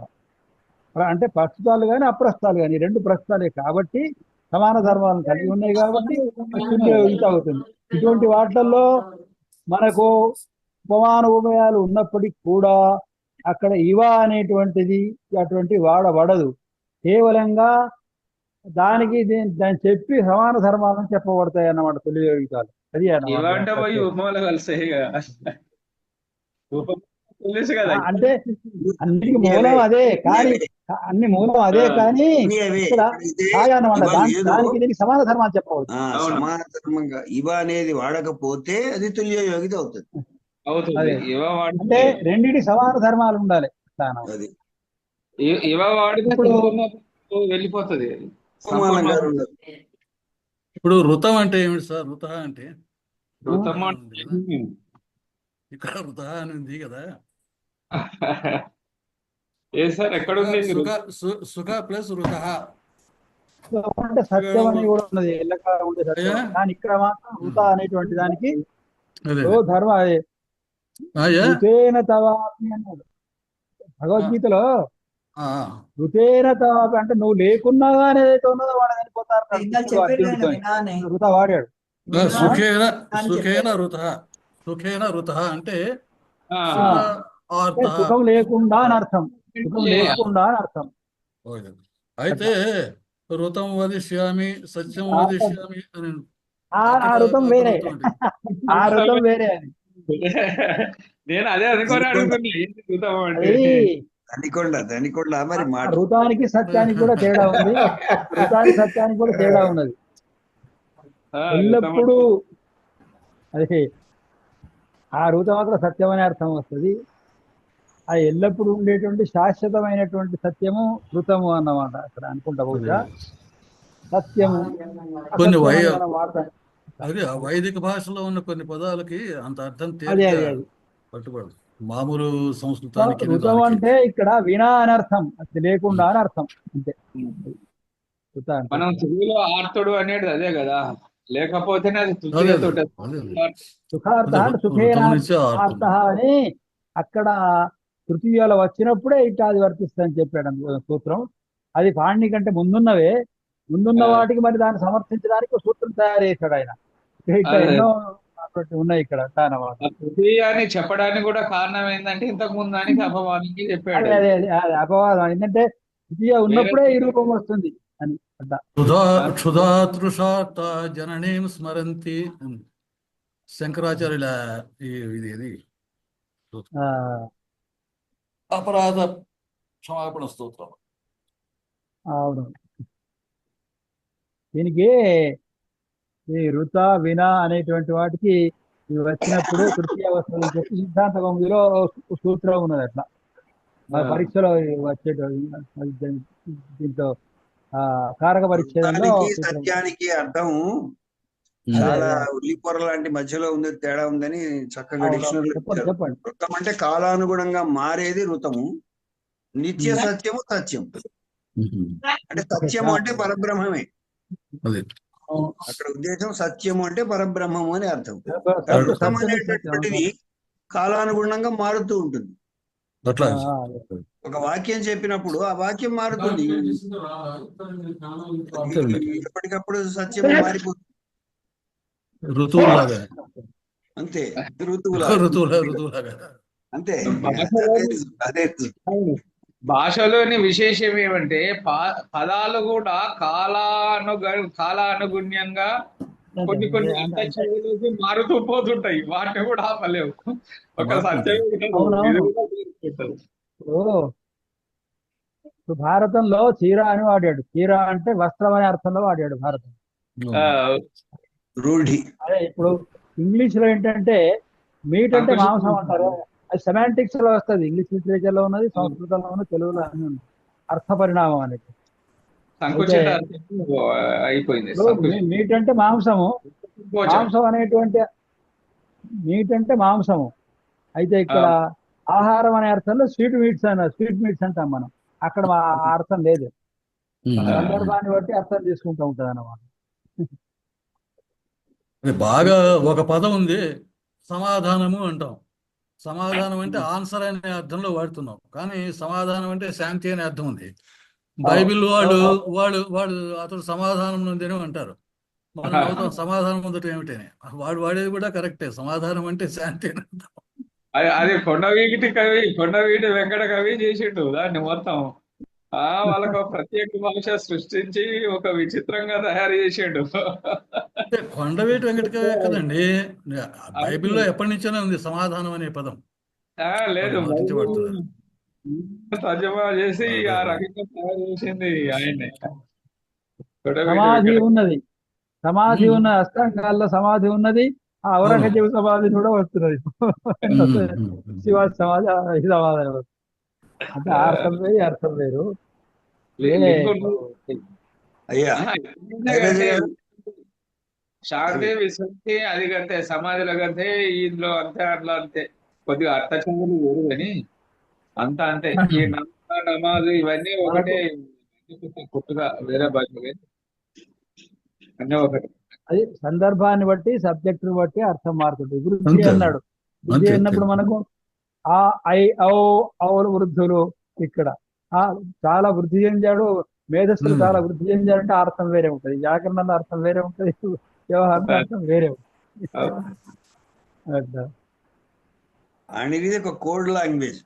అంటే ప్రస్తుతాలు కానీ అప్రస్తుతాలు కానీ రెండు ప్రస్తుతాలే కాబట్టి సమాన ధర్మాలను కలిగి ఉన్నాయి కాబట్టి తుల్య యోగిత అవుతుంది. ఇటువంటి వాటిల్లో మనకు ఉపమాన ఉభయాలు ఉన్నప్పటికీ కూడా అక్కడ ఇవ అనేటువంటిది అటువంటి వాడబడదు. కేవలంగా దానికి దాన్ని చెప్పి సమాన ధర్మాలను చెప్పబడతాయి అన్నమాట తుల్య యోగితాలు. అది అంటే అన్నిటికీ మూలం అదే, కానీ అన్ని మూలం అదే కానీ ఇక్కడ అన్నమాట దానికి దీనికి సమాన ధర్మాలు చెప్పవచ్చు. సమాన ధర్మంగా ఇవ అనేది వాడకపోతే అది తుల్య యోగిత అవుతుంది. అంటే రెండింటి సమాన ధర్మాలు ఉండాలి. వెళ్ళిపోతుంది. ఇప్పుడు ఋతం అంటే ఏమిటి సార్? ఋత అంటే ఇక్కడ ఋత అని ఉంది కదా. ఏ సార్ ఎక్కడ ఉంది? సుఖ ప్లస్ ఋత అంటే సత్యం అని కూడా ఉన్నది, ఎల్లకాలం ఉండే సత్యం. కానీ ఇక్కడ మాత్రం ఋత అనేటువంటి దానికి ధర్మ ఋతేన తవాపి అన్నాడు భగవద్గీతలో. ఋతేన తవాపి అంటే నువ్వు లేకున్నా కానీ ఏదైతే ఉన్నదో వాడు చనిపోతారు. ఋత వాడాడు. సుఖేన ఋత అంటే సుఖం లేకుండా అని అర్థం. సుఖం లేకుండా అని అర్థం. ఓకే. అయితే ఋతం వదిష్యామి సత్యం వదిష్యామి అని ఆ ఋతం వేరే, ఆ ఋతం వేరే అని. నేను అదే అనుకోని అడుగుతున్నా ఏంటి ఋతం అంటే. అది దనికొండ మరి మాట ఋతానికి సత్యానికి కూడా తేడా ఉంది, ఋతానికి సత్యానికి కూడా తేడా ఉన్నది. ఎల్లప్పుడూ అదే ఆ ఋతం అక్కడ సత్యం అనే అర్థం వస్తుంది. ఆ ఎల్లప్పుడూ ఉండేటువంటి శాశ్వతమైనటువంటి సత్యము ఋతము అన్నమాట అక్కడ అనుకుంటా. బహుశా సత్యము కొన్ని వాడతాం. అదే వైదిక భాషలో ఉన్న కొన్ని పదాలకి అంత అర్థం అదే తేలిక అదే అది పట్టుబడదు. మామూలు సంస్కృతానికి ఋతం అంటే ఇక్కడ వినా అని అర్థం, అది లేకుండా అని అర్థం అంతే. మనం తెలుగులో ఆర్తుడు అనేది అదే కదా, లేకపోతేనే అది సుఖార్థ అంటే సుఖేనార్థ అని అక్కడ తృతీయాలు వచ్చినప్పుడే ఇట్లా వర్తిస్తుందని చెప్పాడు సూత్రం. అది పాణిని కంటే ముందున్న వాటికి మరి దాన్ని సమర్థించడానికి ఒక సూత్రం తయారు చేశాడు ఆయన. ఇక్కడ ఎన్నో ఉన్నాయి ఇక్కడ తృతీయాన్ని చెప్పడానికి కూడా కారణం ఏంటంటే ఇంతకు ముందు దానికి అపవాదానికి చెప్పాడు. అదే అపవాదం ఏంటంటే తృతీయ ఉన్నప్పుడే ఈ రూపం వస్తుంది అని క్షుధాతృషార్త జననీం స్మరంతి శంకరాచార్యుల ఇది అపరాధ క్షమాపణ స్తోత్రం. అవును. దీనికి ఈ ఋత విన అనేటువంటి వాటికి ఇవి వచ్చినప్పుడు తృతీయ వస్తువులు అని చెప్పి సిద్ధాంత కౌముదిలో సూత్రం ఉన్నది. అట్లా పరీక్షలో వచ్చేటువంటి దీంతో కారక పరిచ్ఛేదంలో సత్యానికి అర్థం చాలా ఉల్లిపొర లాంటి మధ్యలో ఉంది, తేడా ఉందని చక్కగా డిక్షనరీ చెప్పండి. ఋతం అంటే కాలానుగుణంగా మారేది ఋతము, నిత్య సత్యము సత్యం. అంటే సత్యము అంటే పరబ్రహ్మమే, అక్కడ ఉద్దేశం సత్యము అంటే పరబ్రహ్మము అని అర్థం. ఋతం అనేటటువంటిది కాలానుగుణంగా మారుతూ ఉంటుంది. ఒక వాక్యం చెప్పినప్పుడు ఆ వాక్యం మారుతుంది, ఎప్పటికప్పుడు సత్యం మారిపోతుంది. ఋతువులాగా అంతే, ఋతువులాగా అంతే. అదే భాషలోని విశేషం ఏమంటే పదాలు కూడా కాలానుగుణ్యంగా కొన్ని అర్థాలు మారుతూ పోతుంటాయి, వాటిని కూడా ఆపలేవు. ఒక సత్యం భారతంలో చీర అని వాడాడు. చీర అంటే వస్త్రం అనే అర్థంలో వాడాడు భారతం. రూఢి. అదే ఇప్పుడు ఇంగ్లీష్ లో ఏంటంటే మీట్ అంటే మాంసం అంటారు. అది సెమాంటిక్స్ లో వస్తుంది. ఇంగ్లీష్ లిటరేచర్ లో ఉన్నది, సంస్కృతంలో ఉన్నది, తెలుగులో అన్ని ఉంది. అర్థ పరిణామం అనేది మీట్ అంటే మాంసము, మాంసం అనేటువంటి మీట్ అంటే మాంసము. అయితే ఇక్కడ ఆహారం అనే అర్థంలో స్వీట్ మీట్స్ అంటాం మనం. అక్కడ అర్థం లేదు, సందర్భాన్ని బట్టి అర్థం తీసుకుంటూ ఉంటుంది అన్నమాట. బాగా ఒక పదం ఉంది, సమాధానము అంటాం. సమాధానం అంటే ఆన్సర్ అనే అర్థంలో వాడుతున్నాం, కానీ సమాధానం అంటే శాంతి అనే అర్థం ఉంది. బైబిల్ వాళ్ళు అతడు సమాధానం నొందేనో అంటారు. మనం అవుతాం సమాధానం పొందటం ఏమిటని. వాడు వాడేది కూడా కరెక్టే, సమాధానం అంటే శాంతి అని అర్థం. అది కొండవీటి వెంకట కవి చేసిండు దాన్ని మొత్తం. వాళ్ళకు ప్రత్యేక భాష సృష్టించి ఒక విచిత్రంగా తయారు చేసిండు. కొండవీటి వెంకట కవి కదండి, బైబిల్లో ఎప్పటి నుంచోనే ఉంది సమాధానం అనే పదం. లేదు, తర్జమా చేసి ఆ రకంగా తయారు చేసింది ఆయనే. సమాధి ఉన్న అష్టాంగాల్లో సమాధి ఉన్నది, ఆ ఔరంగజేబు సమాధి కూడా వస్తున్నది. శివాజీ సమాధి అంటే అర్థం వేరు, అర్థం వేరు. శాంతి విశ్రాంతి అది కంటే సమాధిలో కంటే ఇందులో అంతే, అట్లా అంతే. కొద్దిగా అర్థచందులు వేరు కానీ అంతా అంతే. ఈ నమాజు ఇవన్నీ ఒకటే, కొత్తగా వేరే భాష అన్నీ ఒకటి. అది సందర్భాన్ని బట్టి, సబ్జెక్టుని బట్టి అర్థం మారుతుంది. వృద్ధి అన్నాడు, వృద్ధి అన్నప్పుడు మనకు ఆ ఐ ఔలు వృద్ధులు ఇక్కడ చాలా వృద్ధి చెందాడు, మేధస్సులు చాలా వృద్ధి చెందాడు అంటే అర్థం వేరే ఉంటుంది. వ్యాకరణంలో అర్థం వేరే ఉంటుంది, వ్యవహారంలో అర్థం వేరే ఉంటుంది. అనేది ఒక code language.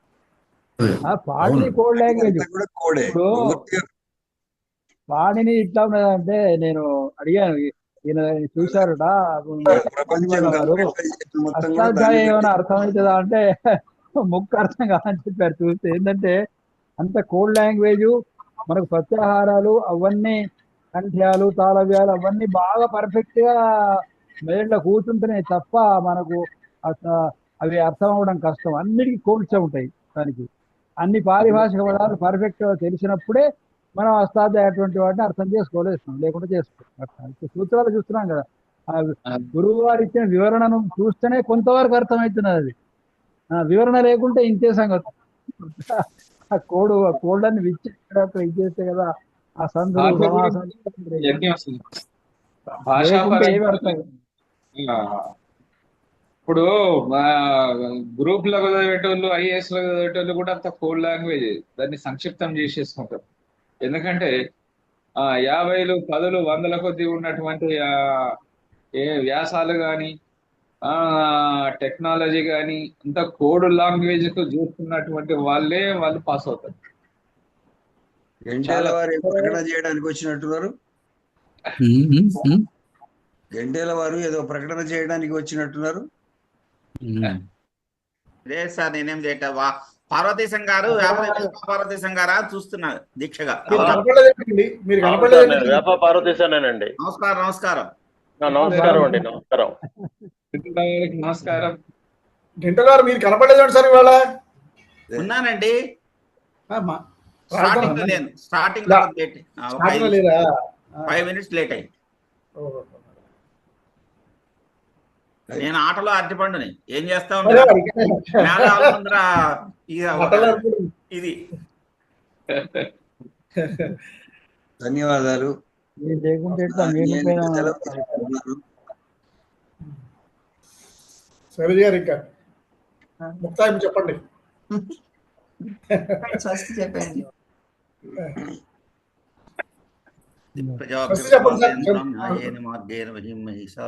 Panini code language. అంతా కూడా కోడే. ఇప్పుడు పూర్తిగా పాణిని ఇట్లా ఉన్నదంటే నేను అడిగాను, ఈయన చూశారట ప్రపంచం గారు, కంప్యూటరైజేషన్ మొత్తం కూడా అష్టాధ్యాయం దాని ఏమైనా అర్థమవుతుందా అంటే ముక్కు అర్థం కాదని చెప్పారు. చూస్తే ఏంటంటే అంత కోడ్ లాంగ్వేజ్, మనకు ప్రత్యాహారాలు అవన్నీ, కంఠ్యాలు తాళవ్యాలు అవన్నీ బాగా పర్ఫెక్ట్ గా మెదడులో కూర్చుంటున్నాయి తప్ప మనకు అవి అర్థం అవ్వడం కష్టం. అన్నిటికీ కోడ్సే ఉంటాయి. దానికి అన్ని పారిభాషిక పదాలు పర్ఫెక్ట్ గా తెలిసినప్పుడే మనం అష్టాధ్యాయ అటువంటి వాటిని అర్థం చేసుకోలేస్తాం, లేకుండా చేసుకోం. సూత్రాలు చూస్తున్నాం కదా, గురువు గారు ఇచ్చిన వివరణను చూస్తేనే కొంతవరకు అర్థమవుతున్నది. అది వివరణ లేకుంటే ఇంతే సంగతి. ఆ కోడ్లన్నీ ఇచ్చేస్తే కదా ఆ సందులు సమాసాలు లేకుంటే ఏమి అర్థం. ఇప్పుడు గ్రూప్ లో చదివేటోళ్ళు, ఐఏఎస్ లో చదివేటోళ్ళు కూడా అంత కోడ్ లాంగ్వేజ్ దాన్ని సంక్షిప్తం చేసేసుకుంటారు. ఎందుకంటే 50లు 10లు 100ల కొద్ది ఉన్నటువంటి ఏ వ్యాసాలు కానీ టెక్నాలజీ కానీ అంత కోడ్ లాంగ్వేజ్ కు చూస్తున్నటువంటి వాళ్ళు పాస్ అవుతారు. గంటేల వారు ప్రకటన చేయడానికి వచ్చినట్టున్నారు. గంటేల వారు ఏదో ప్రకటన చేయడానికి వచ్చినట్టున్నారు. లేదు సార్, నేనేం చేయటా. పార్వతీశం గారు పార్వతీశం గారా చూస్తున్నా దీక్షగా. మీరు కనపడలేదండి. వేప పార్వతీశానేనండి. నమస్కారం. నమస్కారం అండి. నమస్కారం. నమస్కారం. గంటల వారు మీరు కనపడలేదండి సార్ ఇవాళ. ఉన్నానండి. స్టార్టింగ్ లేట్, 5 minutes లేట్ అయింది. నేను ఆటలో అరటిపండుని ఏం చేస్తా ఉన్నా ఇది. ధన్యవాదాలు. సరే గారు ఇంకా ముక్తాయం చెప్పండి. చెప్పండి.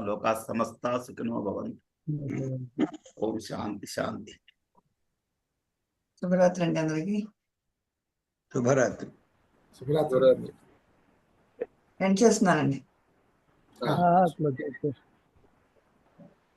లోకా సమస్త సుఖినో భవంతు. ఓం శాంతి శాంతి. శుభరాత్రి అండి అందరికి. శుభరాత్రి. శుభరాత్రి. ఎండ్ చేస్తున్నానండి.